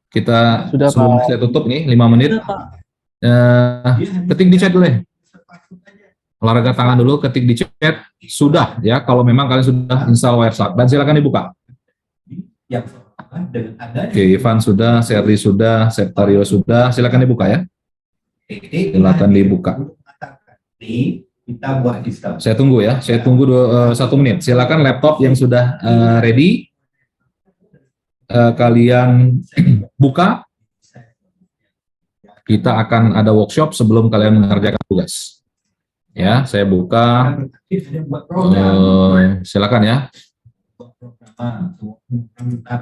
kita Sudah, sebelum Pak. saya tutup nih 5 menit. Ketik di chat dulu ya. Olahraga tangan dulu, ketik di chat sudah ya. Kalau memang kalian sudah install Wireshark, dan silakan dibuka. Oke, Ivan sudah, Serdi sudah, Septario sudah, silakan dibuka ya. Silakan dibuka. Kita buat install. Saya tunggu ya, saya tunggu 1 menit. Silakan laptop yang sudah ready, kalian buka. Kita akan ada workshop sebelum kalian mengerjakan tugas. Ya, saya buka. Silakan ya.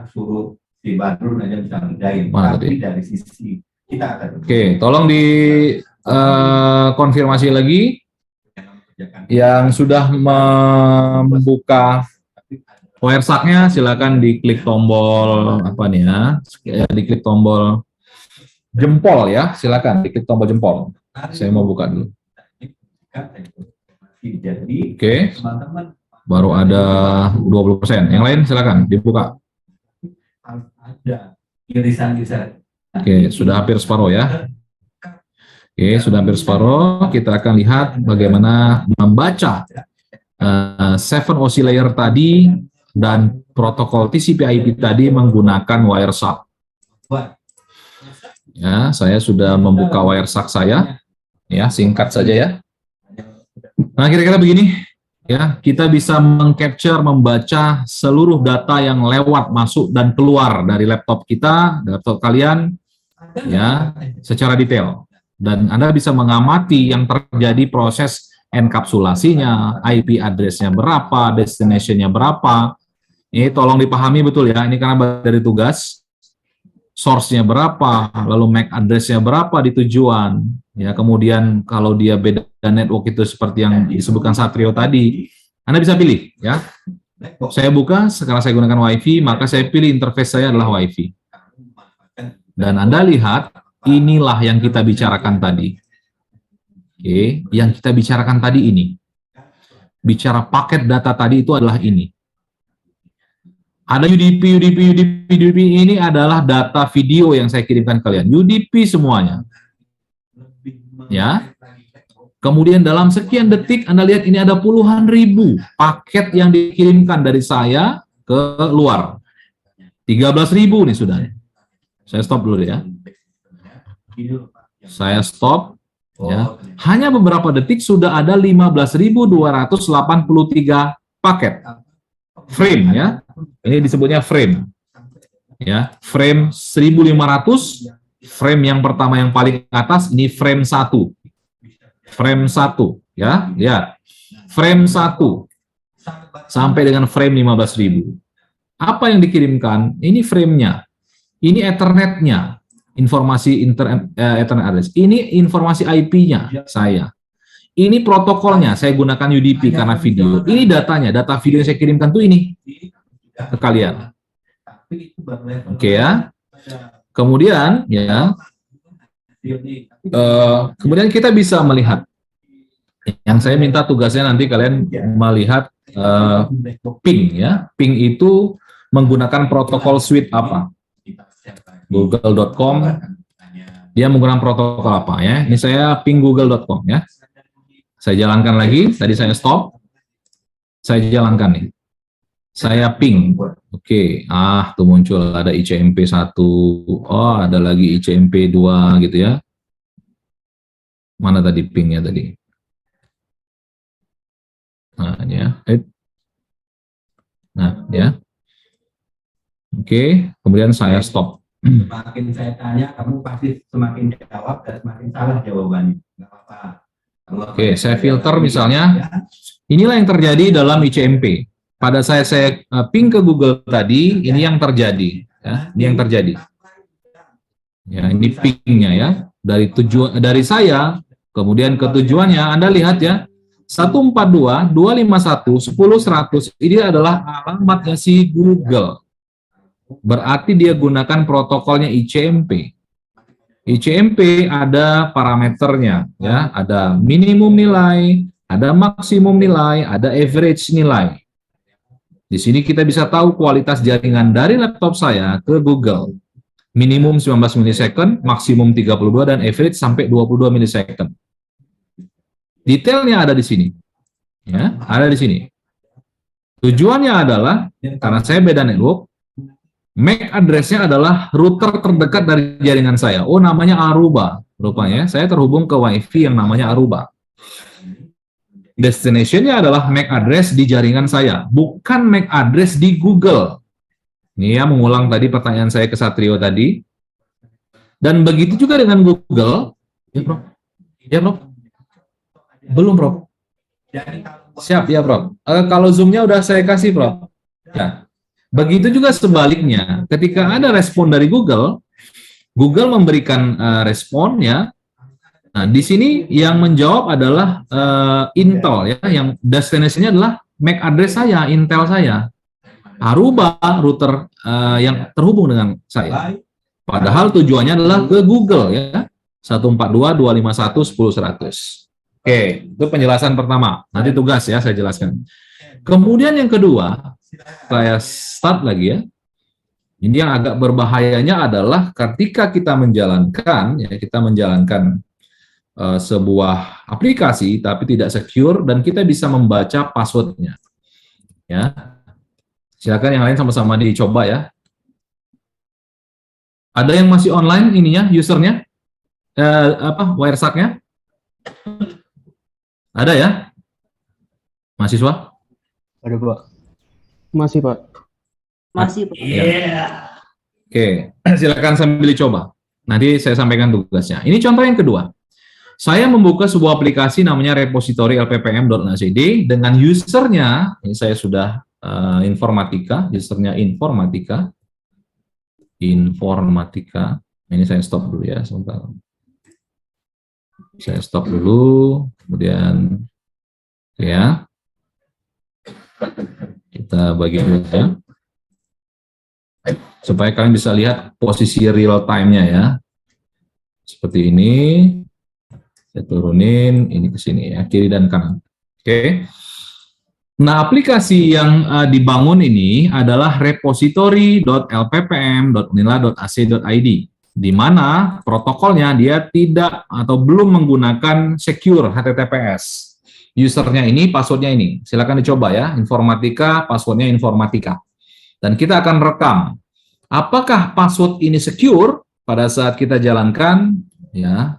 Suruh si Badrun aja bisa ngerjain. Mana Tapi tadi? dari sisi kita akan. Oke, tolong di konfirmasi lagi. Yang sudah membuka Wireshark-nya silakan diklik tombol apa nih ya? Diklik tombol jempol ya, silakan diklik tombol jempol. Saya mau buka dulu. Oke, baru ada 20%. Yang lain silakan dibuka. Ada irisan-irisan. Oke, sudah hampir separuh ya. Oke, sudah hampir separuh. Kita akan lihat bagaimana membaca 7OC layer tadi dan protokol TCP/IP tadi menggunakan Wireshark. Ya, saya sudah membuka Wireshark saya. Ya, singkat saja ya. Nah, kira-kira begini. Ya, kita bisa mengcapture, membaca seluruh data yang lewat, masuk dan keluar dari laptop kita, dari laptop kalian, ya, secara detail. Dan Anda bisa mengamati yang terjadi proses enkapsulasinya, IP address-nya berapa, destination-nya berapa. Ini tolong dipahami betul ya, ini karena dari tugas, source-nya berapa, lalu MAC address-nya berapa di tujuan. Ya, kemudian kalau dia beda network itu seperti yang disebutkan Satrio tadi, Anda bisa pilih ya. Saya buka, sekarang saya gunakan WiFi, maka saya pilih interface saya adalah WiFi. Dan Anda lihat, inilah yang kita bicarakan tadi. Oke, yang kita bicarakan tadi ini. Bicara paket data tadi itu adalah ini. Ada UDP ini adalah data video yang saya kirimkan kalian. UDP semuanya. Ya. Kemudian dalam sekian detik Anda lihat ini ada puluhan ribu paket yang dikirimkan dari saya ke luar. 13.000 nih sudah. Saya stop dulu ya. Saya stop. Ya. Hanya beberapa detik sudah ada 15.283 paket. Frame ya. Ini disebutnya frame. Ya, frame 1.500. Frame yang pertama yang paling atas ini frame 1. Frame 1 ya. Ya. Frame 1 sampai dengan frame 15.000. Apa yang dikirimkan? Ini frame-nya. Ini Ethernet-nya. Informasi Ethernet address. Ini informasi IP-nya saya. Ini protokolnya, saya gunakan UDP karena video. Ini datanya, data video yang saya kirimkan tuh ini ke kalian. Oke ya. Kemudian ya, kemudian kita bisa melihat. Yang saya minta tugasnya nanti kalian melihat ping ya. Ping itu menggunakan protokol suite apa? Google.com. Dia menggunakan protokol apa ya? Ini saya ping google.com ya. Saya jalankan lagi, tadi saya stop. Saya jalankan nih. Saya ping. Oke, tuh muncul ada ICMP 1. Oh, ada lagi ICMP 2 gitu ya. Mana tadi pingnya tadi? Nah, ya. Nah, ya. Oke, kemudian saya stop. Semakin saya tanya, kamu pasti semakin jawab dan semakin salah jawabannya. Nggak apa-apa. Oke, saya filter misalnya. Inilah yang terjadi dalam ICMP. Pada saya ping ke Google tadi, ini yang terjadi. Ya, ini yang terjadi. Ya, ini pingnya ya. Dari saya, kemudian ke tujuannya, Anda lihat ya. 142, 251, 10, 100, ini adalah alamatnya si Google. Berarti dia gunakan protokolnya ICMP. ICMP ada parameternya, ya, ada minimum nilai, ada maksimum nilai, ada average nilai. Di sini kita bisa tahu kualitas jaringan dari laptop saya ke Google. Minimum 19 milisecond, maksimum 32, dan average sampai 22 milisecond. Detailnya ada di sini. Ya, ada di sini. Tujuannya adalah, karena saya beda network, MAC address-nya adalah router terdekat dari jaringan saya. Oh, namanya Aruba. Rupanya saya terhubung ke WiFi yang namanya Aruba. Destination-nya adalah MAC address di jaringan saya, bukan MAC address di Google. Ini ya, mengulang tadi pertanyaan saya ke Satrio tadi. Dan begitu juga dengan Google. Ya, Bro. Ya, Bro. Belum, Bro. Siap, ya, Bro. Kalau Zoom-nya udah saya kasih, Bro. Ya. Begitu juga sebaliknya, ketika ada respon dari Google, Google memberikan responnya. Nah, di sini yang menjawab adalah Intel ya, yang destination-nya adalah MAC address saya, Intel saya. Aruba router yang terhubung dengan saya. Padahal tujuannya adalah ke Google ya. 142.251.10.100. Oke, itu penjelasan pertama. Nanti tugas ya saya jelaskan. Kemudian yang kedua, saya start lagi ya. Ini yang agak berbahayanya adalah ketika kita menjalankan sebuah aplikasi tapi tidak secure dan kita bisa membaca passwordnya. Ya, silakan yang lain sama-sama dicoba ya. Ada yang masih online ininya, usernya, Wireshark-nya? Ada ya, mahasiswa? Ada, Pak. Masih, Pak. Masih, Pak. Yeah. Oke, silakan sambil dicoba. Nanti saya sampaikan tugasnya. Ini contoh yang kedua. Saya membuka sebuah aplikasi namanya repository lppm.nacd dengan usernya, ini saya sudah informatika, usernya informatika. Ini saya stop dulu ya, sebentar. Saya stop dulu, kemudian ya. Kita bagi dulu ya, supaya kalian bisa lihat posisi real time-nya ya. Seperti ini, saya turunin ini ke sini ya, kiri dan kanan. Oke. Nah, aplikasi yang dibangun ini adalah repository.lppm.unila.ac.id, di mana protokolnya dia tidak atau belum menggunakan secure HTTPS. Usernya ini, passwordnya ini. Silakan dicoba ya, informatika, passwordnya informatika. Dan kita akan rekam. Apakah password ini secure pada saat kita jalankan? Ya,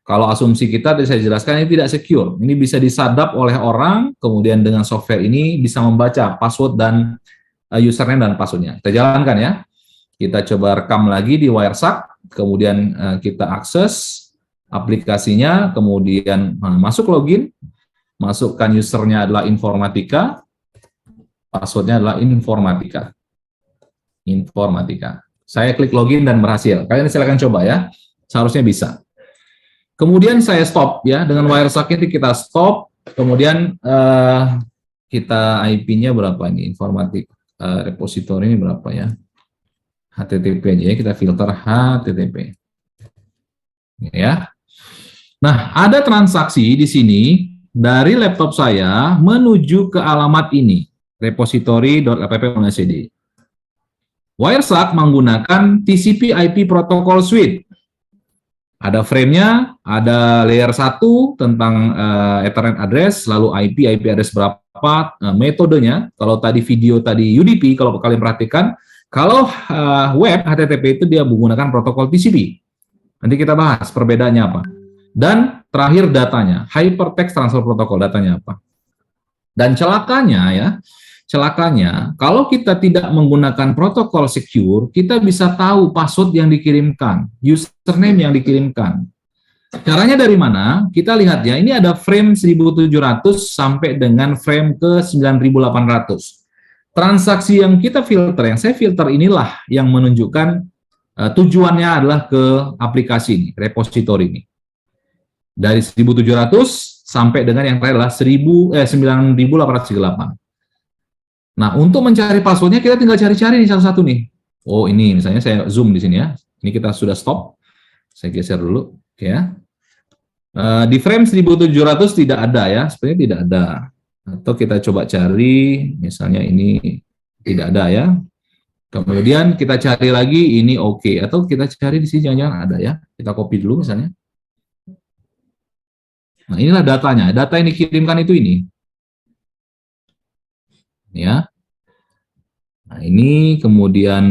kalau asumsi kita, tadi saya jelaskan, ini tidak secure. Ini bisa disadap oleh orang, kemudian dengan software ini bisa membaca password dan username dan passwordnya. Kita jalankan ya. Kita coba rekam lagi di Wireshark, kemudian kita akses aplikasinya, kemudian masuk login. Masukkan usernya adalah informatika, passwordnya adalah informatika. Informatika. Saya klik login dan berhasil. Kalian silakan coba ya, seharusnya bisa. Kemudian saya stop ya, dengan Wireshark ini kita stop, kemudian kita IP-nya berapa ini, informatik repository ini berapa ya, HTTP aja ya, kita filter HTTP. Ya. Nah, ada transaksi di sini dari laptop saya menuju ke alamat ini, repository.app.cd. Wireshark menggunakan TCP/IP Protocol Suite. Ada frame-nya, ada layer 1 tentang Ethernet address, lalu IP address berapa, metodenya. Kalau tadi video tadi UDP, kalau kalian perhatikan, kalau web HTTP itu dia menggunakan protokol TCP. Nanti kita bahas perbedaannya apa. Dan terakhir datanya, Hypertext Transfer Protocol, datanya apa. Dan celakanya, kalau kita tidak menggunakan protokol secure, kita bisa tahu password yang dikirimkan, username yang dikirimkan. Caranya dari mana? Kita lihat ya, ini ada frame 1700 sampai dengan frame ke 9800. Transaksi yang kita filter, yang saya filter inilah yang menunjukkan tujuannya adalah ke aplikasi ini, repository ini. Dari 1700 sampai dengan yang terakhir adalah 9808. Nah, untuk mencari passwordnya kita tinggal cari-cari nih satu-satu nih. Oh, ini misalnya saya zoom di sini ya. Ini kita sudah stop. Saya geser dulu, oke ya. Di frame 1700 tidak ada ya, sebenarnya tidak ada. Atau kita coba cari, misalnya ini tidak ada ya. Kemudian kita cari lagi, ini oke. Atau kita cari di sini jangan-jangan ada ya. Kita copy dulu misalnya. Nah, inilah datanya. Data yang dikirimkan itu ini. Ya. Nah, ini kemudian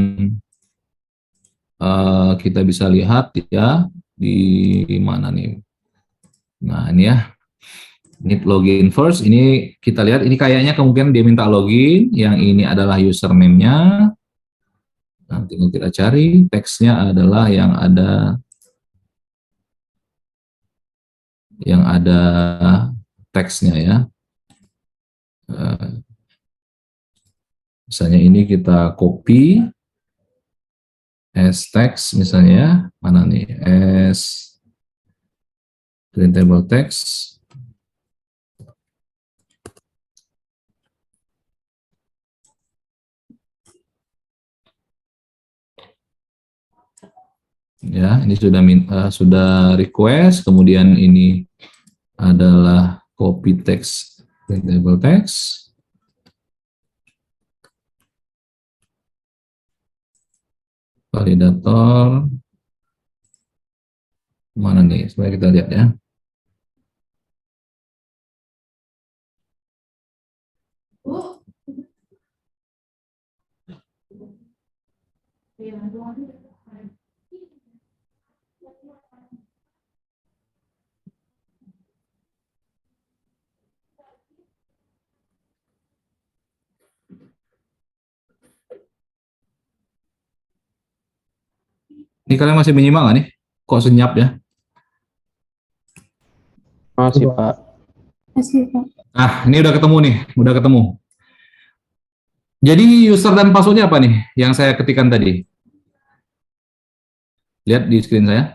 kita bisa lihat ya di mana nih. Nah, ini ya. Need login first. Ini kita lihat, ini kayaknya kemungkinan dia minta login. Yang ini adalah username-nya. Nanti kita cari, teksnya adalah yang ada teksnya ya. Misalnya ini kita copy as text misalnya ya. Mana nih? As printable text. Ya, ini sudah request, kemudian ini adalah copy text, printable text. Validator. Mana nih? Supaya kita lihat ya. Ini kalian masih menyimak nggak nih? Kok senyap ya? Masih, Pak. Masih, Pak. Ah, ini udah ketemu nih, udah ketemu. Jadi user dan passwordnya apa nih yang saya ketikkan tadi? Lihat di screen saya.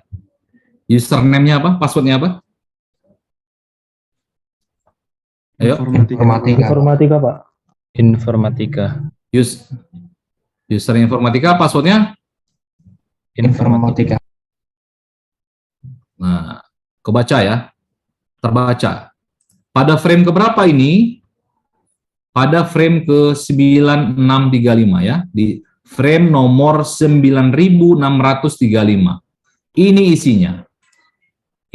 Username-nya apa? Passwordnya apa? Ayo. Informatika, Pak. Informatika. User informatika, passwordnya? Informatika. Nah, kebaca ya, terbaca. Pada frame keberapa ini? Pada frame ke 9635 ya, di frame nomor 9635. Ini isinya.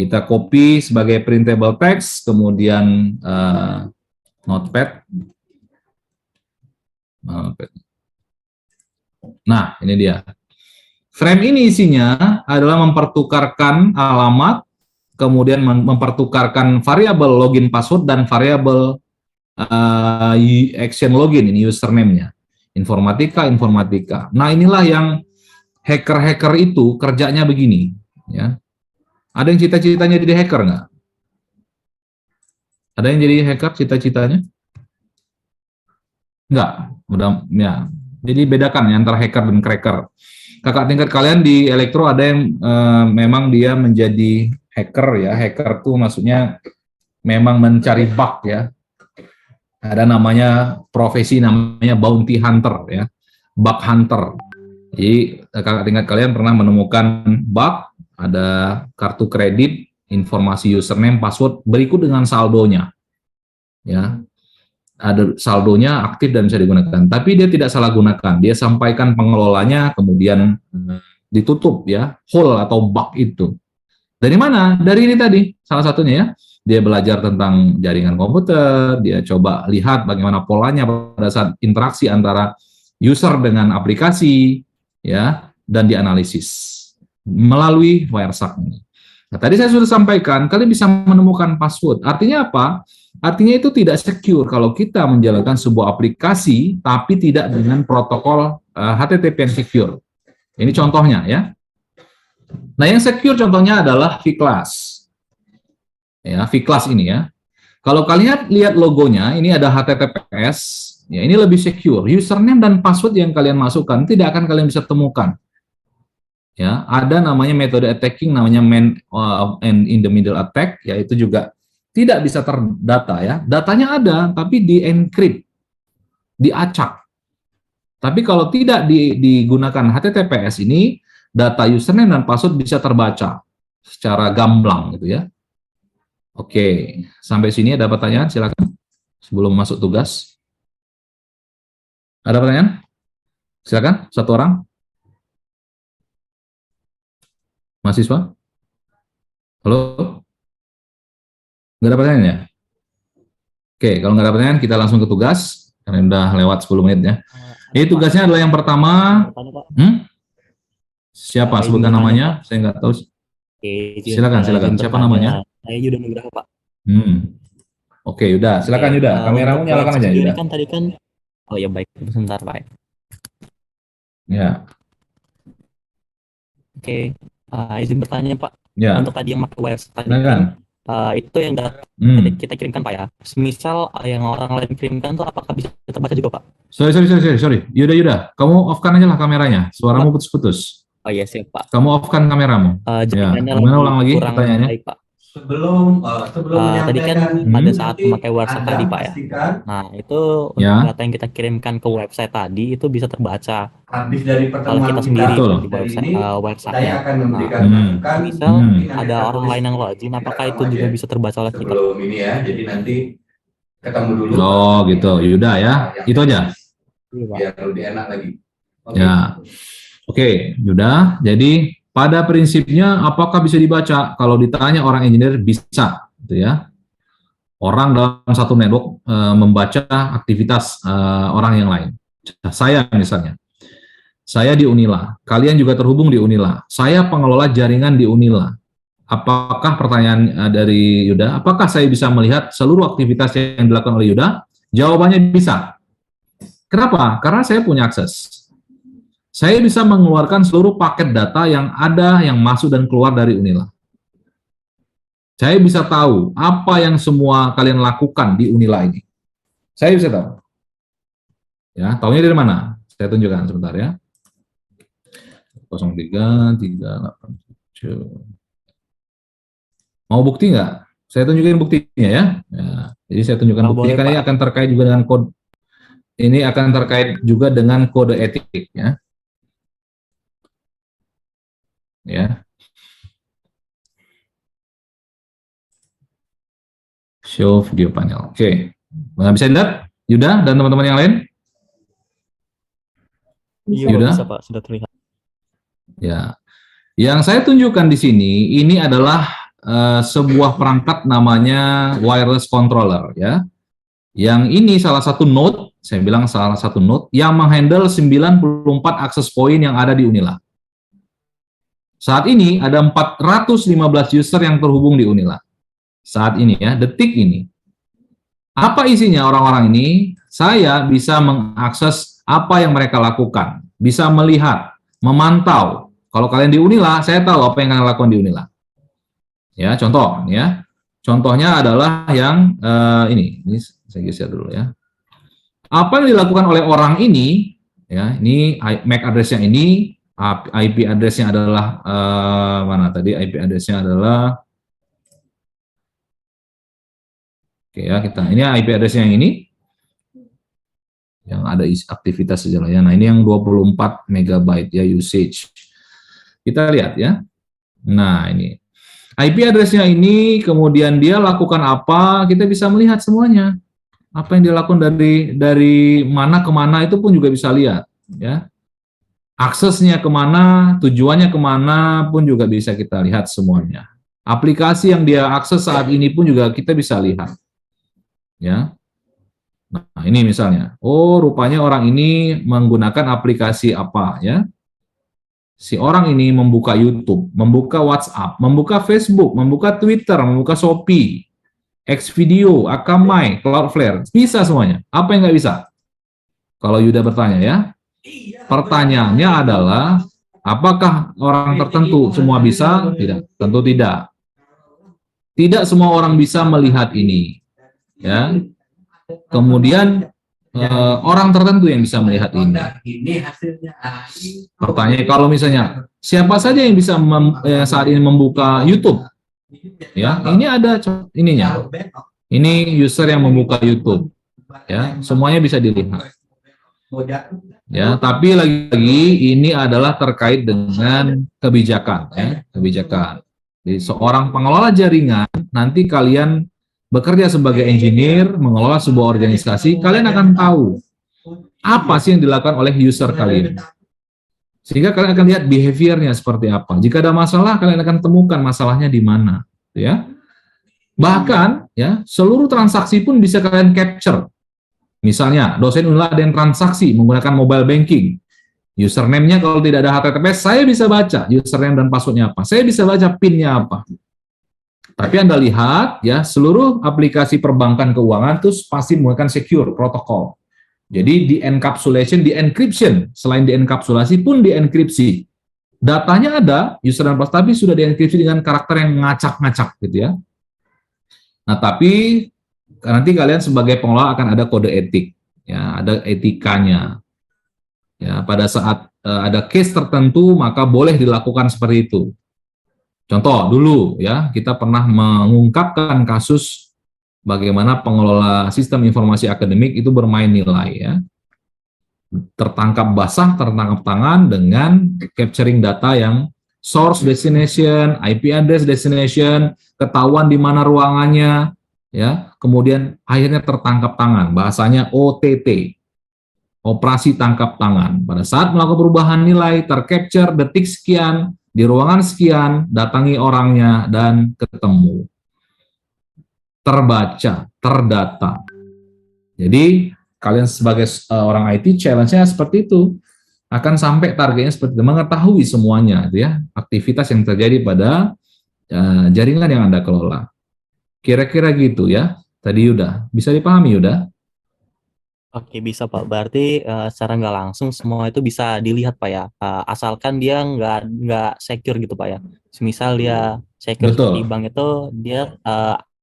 Kita copy sebagai printable text, kemudian notepad. Nah, ini dia. Frame ini isinya adalah mempertukarkan alamat, kemudian mempertukarkan variabel login password dan variabel action login, ini username-nya. Informatika. Nah, inilah yang hacker-hacker itu kerjanya begini. Ya. Ada yang cita-citanya jadi hacker nggak? Ada yang jadi hacker cita-citanya? Nggak. Udah, ya. Jadi bedakan ya antara hacker dan cracker. Kakak tingkat kalian di elektro ada yang memang dia menjadi hacker ya. Hacker tuh maksudnya memang mencari bug ya. Ada namanya profesi namanya bounty hunter ya, bug hunter. Jadi kakak tingkat kalian pernah menemukan bug, ada kartu kredit, informasi username, password berikut dengan saldonya. Ya. Ada saldonya aktif dan bisa digunakan, tapi dia tidak salah gunakan. Dia sampaikan pengelolanya, kemudian ditutup ya, hole atau bug itu. Dari mana? Dari ini tadi, salah satunya ya. Dia belajar tentang jaringan komputer, dia coba lihat bagaimana polanya pada saat interaksi antara user dengan aplikasi, ya, dan dianalisis melalui Wireshark ini. Nah, tadi saya sudah sampaikan, kalian bisa menemukan password. Artinya apa? Artinya itu tidak secure kalau kita menjalankan sebuah aplikasi tapi tidak dengan protokol HTTP yang secure. Ini contohnya ya. Nah, yang secure contohnya adalah vClass. Ya, vClass ini ya. Kalau kalian lihat logonya, ini ada HTTPS, ya ini lebih secure. Username dan password yang kalian masukkan tidak akan kalian bisa temukan. Ya, ada namanya metode attacking, namanya man and in the middle attack, yaitu juga tidak bisa terdata ya. Datanya ada, tapi di-encrypt, diacak. Tapi kalau tidak digunakan HTTPS ini, data username dan password bisa terbaca secara gamblang gitu ya. Oke, sampai sini ada pertanyaan? Silakan sebelum masuk tugas. Ada pertanyaan? Silakan, satu orang. Mahasiswa? Halo? Nggak ada pertanyaan ya? Oke, kalau nggak ada pertanyaan, kita langsung ke tugas. Karena udah lewat 10 menit ya. Ini tugasnya adalah yang pertama. Siapa? Sebutkan namanya. Saya nggak tahu. Silakan. Siapa namanya? Saya Yuda Nugraha, Pak. Oke, Yuda. Silakan Yuda. Kameramu nyalakan aja, Yuda. Kan tadi kan. Oh ya baik, sebentar Pak. Ya. Oke. Izin bertanya Pak. Ya. Untuk tadi yang pakai website tadi kan, itu yang kita kirimkan Pak ya. Semisal yang orang lain kirimkan tuh apakah bisa terbaca juga Pak? Sorry. Yuda. Kamu off-kan aja lah kameranya. Suaramu putus-putus. Oh iya siap Pak. Kamu off-kan kameramu. Ya. Gimana ulang lagi pertanyaannya? Baik, Pak. Sebelum tadi kan pada saat memakai website tadi Pak ya. Nah itu data yang kita kirimkan ke website tadi itu bisa terbaca habis dari kalau kita sendiri di website-nya. Nah, misal ada orang lain yang login, apakah itu juga bisa terbaca oleh kita? Sebelum ini ya, jadi nanti ketemu dulu. Oh gitu, Yuda ya. Itu aja. Biar lebih enak lagi. Ya. Oke, Yuda. Jadi pada prinsipnya apakah bisa dibaca? Kalau ditanya orang engineer bisa, gitu ya. Orang dalam satu network membaca aktivitas orang yang lain. Saya misalnya, saya di Unila, kalian juga terhubung di Unila. Saya pengelola jaringan di Unila. Apakah pertanyaan dari Yuda? Apakah saya bisa melihat seluruh aktivitas yang dilakukan oleh Yuda? Jawabannya bisa. Kenapa? Karena saya punya akses. Saya bisa mengeluarkan seluruh paket data yang ada, yang masuk dan keluar dari Unila. Saya bisa tahu apa yang semua kalian lakukan di Unila ini. Saya bisa tahu. Ya, tahunya dari mana? Saya tunjukkan sebentar ya. 03387. Mau bukti nggak? Saya tunjukin buktinya ya. Jadi saya tunjukkan bukti karena ini akan terkait juga dengan kode. Ini akan terkait juga dengan kode etik ya. Ya. Show video panel. Oke. Bisa lihat Yuda dan teman-teman yang lain? Iya, bisa Pak, sudah terlihat. Ya. Yang saya tunjukkan di sini ini adalah sebuah perangkat namanya wireless controller ya. Yang ini salah satu node, saya bilang salah satu node yang menghandle 94 access point yang ada di Unila. Saat ini ada 415 user yang terhubung di Unila. Saat ini ya, detik ini. Apa isinya orang-orang ini? Saya bisa mengakses apa yang mereka lakukan. Bisa melihat, memantau. Kalau kalian di Unila, saya tahu apa yang kalian lakukan di Unila. Ya, contoh ya. Contohnya adalah yang ini saya geser dulu ya. Apa yang dilakukan oleh orang ini ya, ini MAC address-nya ini, IP address-nya adalah mana tadi? IP address-nya adalah Oke ya, ini IP address yang ini yang ada aktivitas sejalannya. Nah, ini yang 24 MB ya usage. Kita lihat ya. Nah, ini IP address-nya ini, kemudian dia lakukan apa, kita bisa melihat semuanya. Apa yang dia lakukan dari mana ke mana itu pun juga bisa lihat ya. Aksesnya kemana, tujuannya kemana pun juga bisa kita lihat semuanya. Aplikasi yang dia akses saat ini pun juga kita bisa lihat ya. Nah, ini misalnya, oh rupanya orang ini menggunakan aplikasi apa ya. Si orang ini membuka YouTube, membuka WhatsApp, membuka Facebook, membuka Twitter, membuka Shopee, Xvideo, Akamai, Cloudflare, bisa semuanya. Apa yang nggak bisa? Kalau Yuda bertanya ya, pertanyaannya adalah, apakah orang tertentu semua bisa? Tidak, tentu tidak. Tidak semua orang bisa melihat ini. Ya, kemudian orang tertentu yang bisa melihat ini. Pertanyaan, kalau misalnya siapa saja yang bisa saat ini membuka YouTube? Ya, ini ada ininya. Ini user yang membuka YouTube. Ya, semuanya bisa dilihat. Ya, tapi lagi-lagi ini adalah terkait dengan kebijakan. Ya, kebijakan. Jadi seorang pengelola jaringan, nanti kalian bekerja sebagai engineer, mengelola sebuah organisasi, kalian akan tahu apa sih yang dilakukan oleh user kalian. Sehingga kalian akan lihat behaviornya seperti apa. Jika ada masalah, kalian akan temukan masalahnya di mana. Ya. Bahkan, ya, seluruh transaksi pun bisa kalian capture. Misalnya, dosen Unila ada yang transaksi menggunakan mobile banking. Username-nya kalau tidak ada HTTPS, saya bisa baca username dan password-nya apa. Saya bisa baca PIN-nya apa. Tapi Anda lihat ya, seluruh aplikasi perbankan keuangan itu pasti menggunakan secure protokol. Jadi di encapsulation, di encryption, selain di enkapsulasi pun di enkripsi. Datanya ada, user dan password, tapi sudah dienkripsi dengan karakter yang ngacak-ngacak gitu ya. Nah, tapi nanti kalian sebagai pengelola akan ada kode etik, ya, ada etikanya. Ya, pada saat ada case tertentu maka boleh dilakukan seperti itu. Contoh dulu ya, kita pernah mengungkapkan kasus bagaimana pengelola sistem informasi akademik itu bermain nilai ya. Tertangkap basah, tertangkap tangan dengan capturing data yang source destination, IP address destination, ketahuan di mana ruangannya ya. Kemudian akhirnya tertangkap tangan, bahasanya OTT. Operasi tangkap tangan. Pada saat melakukan perubahan nilai, tercapture detik sekian, di ruangan sekian, datangi orangnya, dan ketemu. Terbaca, terdata. Jadi, kalian sebagai orang IT, challenge-nya seperti itu. Akan sampai targetnya seperti itu, mengetahui semuanya, ya, aktivitas yang terjadi pada jaringan yang Anda kelola. Kira-kira gitu ya. Tadi Yuda. Bisa dipahami, Yuda? Oke, bisa Pak. Berarti secara nggak langsung semua itu bisa dilihat Pak ya. Asalkan dia nggak secure gitu Pak ya. Semisal dia secure seperti bank itu, dia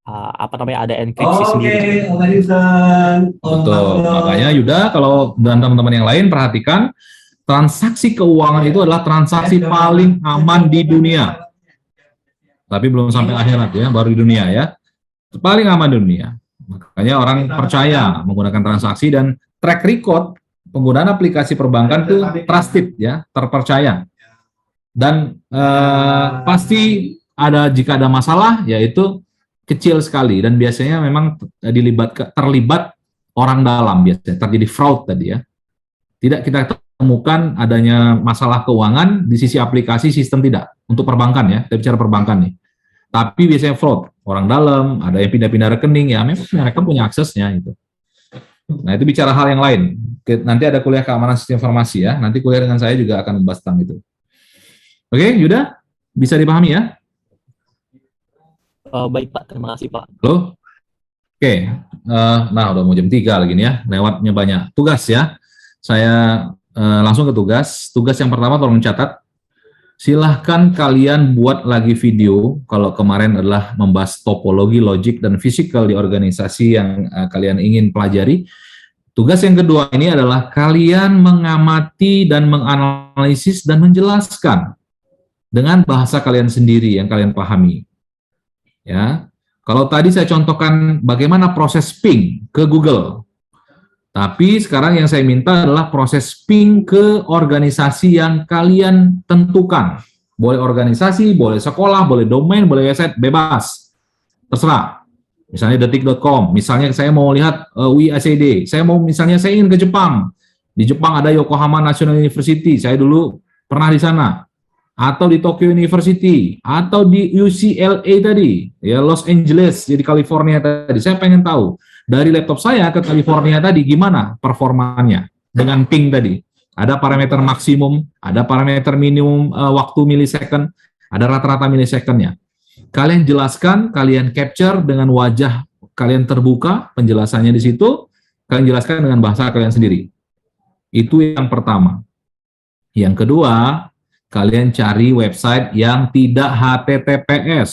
apa namanya, ada enkripsi sendiri. Betul. Makanya Yuda, kalau dan teman-teman yang lain perhatikan, transaksi keuangan itu adalah transaksi paling aman di dunia. Tapi belum sampai akhirat ya, baru di dunia ya. Paling aman di dunia. Makanya orang percaya menggunakan transaksi, dan track record penggunaan aplikasi perbankan itu trusted ya, terpercaya. Dan pasti jika ada masalah yaitu kecil sekali, dan biasanya memang terlibat orang dalam, biasanya terjadi fraud tadi ya. Tidak kita temukan adanya masalah keuangan di sisi aplikasi sistem, tidak. Untuk perbankan ya, kita bicara perbankan nih. Tapi biasanya fraud, orang dalam, ada yang pindah-pindah rekening, ya memang mereka punya aksesnya itu. Nah, itu bicara hal yang lain. Nanti ada kuliah keamanan sistem informasi ya, nanti kuliah dengan saya juga akan membahas tentang itu. Oke, Yuda, bisa dipahami ya? Baik Pak, terima kasih Pak. Halo? Oke, nah udah mau jam 3 lagi nih ya, lewatnya banyak. Tugas ya, saya langsung ke tugas. Tugas yang pertama tolong catat. Silahkan kalian buat lagi video. Kalau kemarin adalah membahas topologi, logik, dan fisikal di organisasi yang kalian ingin pelajari. Tugas yang kedua ini adalah kalian mengamati dan menganalisis dan menjelaskan dengan bahasa kalian sendiri yang kalian pahami. Ya, Kalau tadi saya contohkan bagaimana proses ping ke Google. Tapi sekarang yang saya minta adalah proses ping ke organisasi yang kalian tentukan. Boleh organisasi, boleh sekolah, boleh domain, boleh website, bebas. Terserah. Misalnya detik.com, misalnya saya mau lihat UIACD, misalnya saya ingin ke Jepang. Di Jepang ada Yokohama National University, saya dulu pernah di sana. Atau di Tokyo University, atau di UCLA tadi, ya Los Angeles, jadi California tadi. Saya pengen tahu dari laptop saya ke California tadi gimana performanya dengan ping tadi. Ada parameter maksimum, ada parameter minimum waktu milisecond, ada rata-rata milisecondnya. Kalian jelaskan, kalian capture dengan wajah kalian terbuka, penjelasannya di situ, kalian jelaskan dengan bahasa kalian sendiri. Itu yang pertama. Yang kedua, kalian cari website yang tidak HTTPS.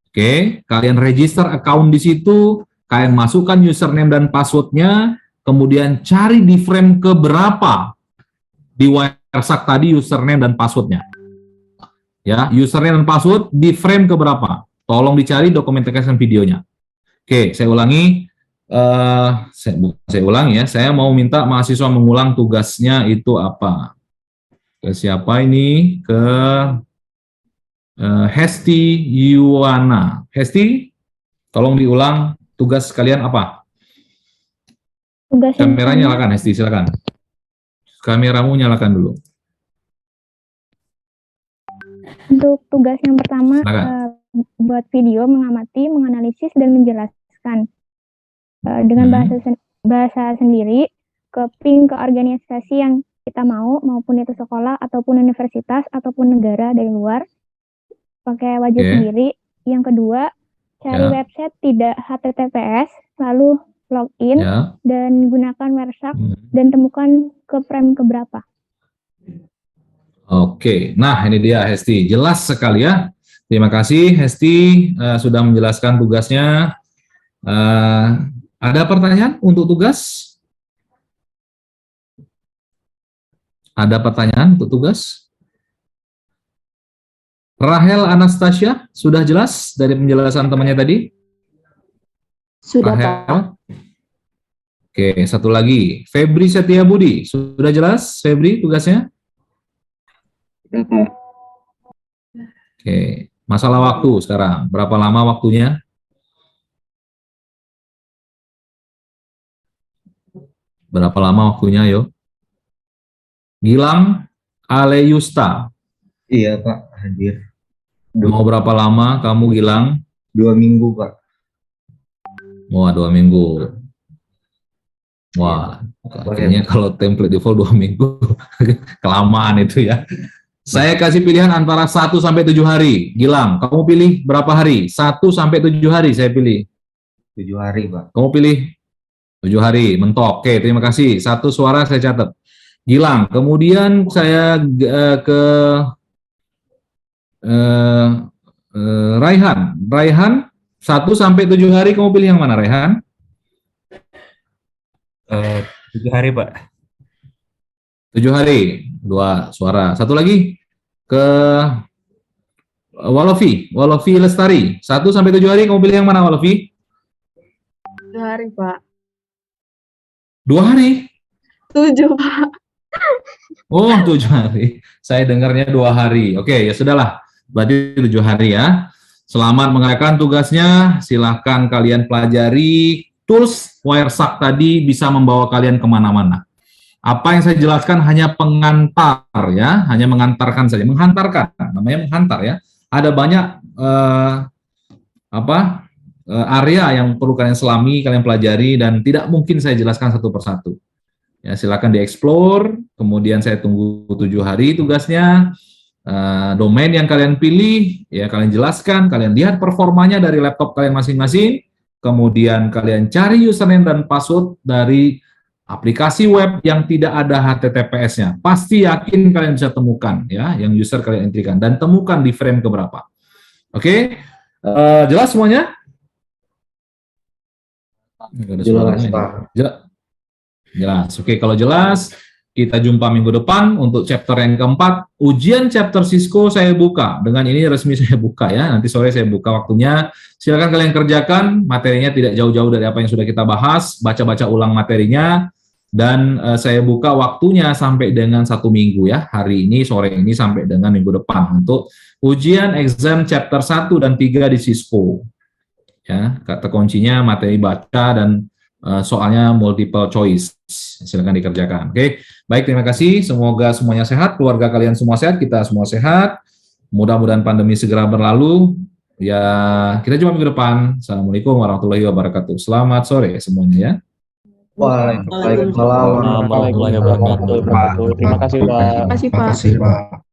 Oke, kalian register account di situ, kalian masukkan username dan passwordnya, kemudian cari di frame keberapa di Wireshark tadi username dan passwordnya. Ya, username dan password di frame keberapa? Tolong dicari dokumentasikan videonya. Oke, saya ulangi. Saya ulangi ya. Saya mau minta mahasiswa mengulang tugasnya itu apa? Ke siapa ini? Ke Hesti Yuwana. Hesti, tolong diulang tugas kalian apa? Tugas Kameranya nyalakan, Hesti, silakan. Kameramu nyalakan dulu. Untuk tugas yang pertama, Silakan. buat video, mengamati, menganalisis, dan menjelaskan dengan bahasa sendiri ke ping ke organisasi yang kita mau, maupun itu sekolah, ataupun universitas, ataupun negara dari luar, pakai wajah sendiri. Yang kedua, cari website tidak HTTPS, lalu login, dan gunakan Wireshark, dan temukan ke frame keberapa. Oke, nah ini dia Hesti, jelas sekali ya. Terima kasih Hesti sudah menjelaskan tugasnya. Ada pertanyaan untuk tugas? Ada pertanyaan untuk tugas? Rahel Anastasia, sudah jelas dari penjelasan temannya tadi? Sudah, Rahel. Pak. Oke, satu lagi. Febri Setiabudi, sudah jelas Febri tugasnya? Sudah, Pak. Oke, masalah waktu sekarang. Berapa lama waktunya? Berapa lama waktunya, yo? Gilang Aleyusta. Iya, Pak, hadir. Mau berapa lama kamu, Gilang? 2 minggu, Pak. Wah, 2 minggu. Wah, kayaknya kalau template default 2 minggu, kelamaan itu ya. Saya kasih pilihan antara 1 sampai 7 hari. Gilang, kamu pilih berapa hari? 1 sampai 7 hari saya pilih. 7 hari, Pak. Kamu pilih 7 hari, mentok. Oke, terima kasih. 1 suara saya catat. Gilang, kemudian saya ke Raihan. Raihan, 1 sampai 7 hari kamu pilih yang mana, Raihan? 7 hari, Pak. 7 hari, 2 suara. Satu lagi ke Walofi Lestari. 1 sampai 7 hari kamu pilih yang mana, Walofi? 2 hari, Pak. 2 hari? 7, Pak. Oh, 7 hari. Saya dengarnya 2 hari. Oke, ya sudahlah. Berarti 7 hari ya. Selamat mengerjakan tugasnya. Silahkan kalian pelajari. Tools Wireshark tadi bisa membawa kalian kemana-mana. Apa yang saya jelaskan hanya pengantar ya, hanya mengantarkan saja, menghantarkan, namanya menghantar ya. Ada banyak area yang perlu kalian selami, kalian pelajari, dan tidak mungkin saya jelaskan satu persatu. Ya, silakan dieksplor, kemudian saya tunggu 7 hari tugasnya. Domain yang kalian pilih, ya kalian jelaskan, kalian lihat performanya dari laptop kalian masing-masing, kemudian kalian cari username dan password dari aplikasi web yang tidak ada HTTPS-nya. Pasti yakin kalian bisa temukan ya, yang user kalian entrikan, dan temukan di frame keberapa. Oke, jelas semuanya? Jelas, Pak. Jelas. Oke, kalau jelas, Kita jumpa minggu depan untuk chapter yang keempat. Ujian chapter Cisco saya buka. Dengan ini resmi saya buka ya. Nanti sore saya buka waktunya. Silakan kalian kerjakan. Materinya tidak jauh-jauh dari apa yang sudah kita bahas. Baca-baca ulang materinya. Dan saya buka waktunya sampai dengan 1 minggu ya. Hari ini, sore ini sampai dengan minggu depan. Untuk ujian exam chapter 1 dan 3 di Cisco. Ya, kata kuncinya materi baca dan soalnya multiple choice. Silakan dikerjakan. Oke. Baik, terima kasih. Semoga semuanya sehat, keluarga kalian semua sehat, kita semua sehat. Mudah-mudahan pandemi segera berlalu. Ya, kita jumpa minggu depan. Assalamualaikum warahmatullahi wabarakatuh. Selamat sore semuanya ya. Waalaikumsalam warahmatullahi wabarakatuh. Terima kasih, Pak. Terima kasih, Pak.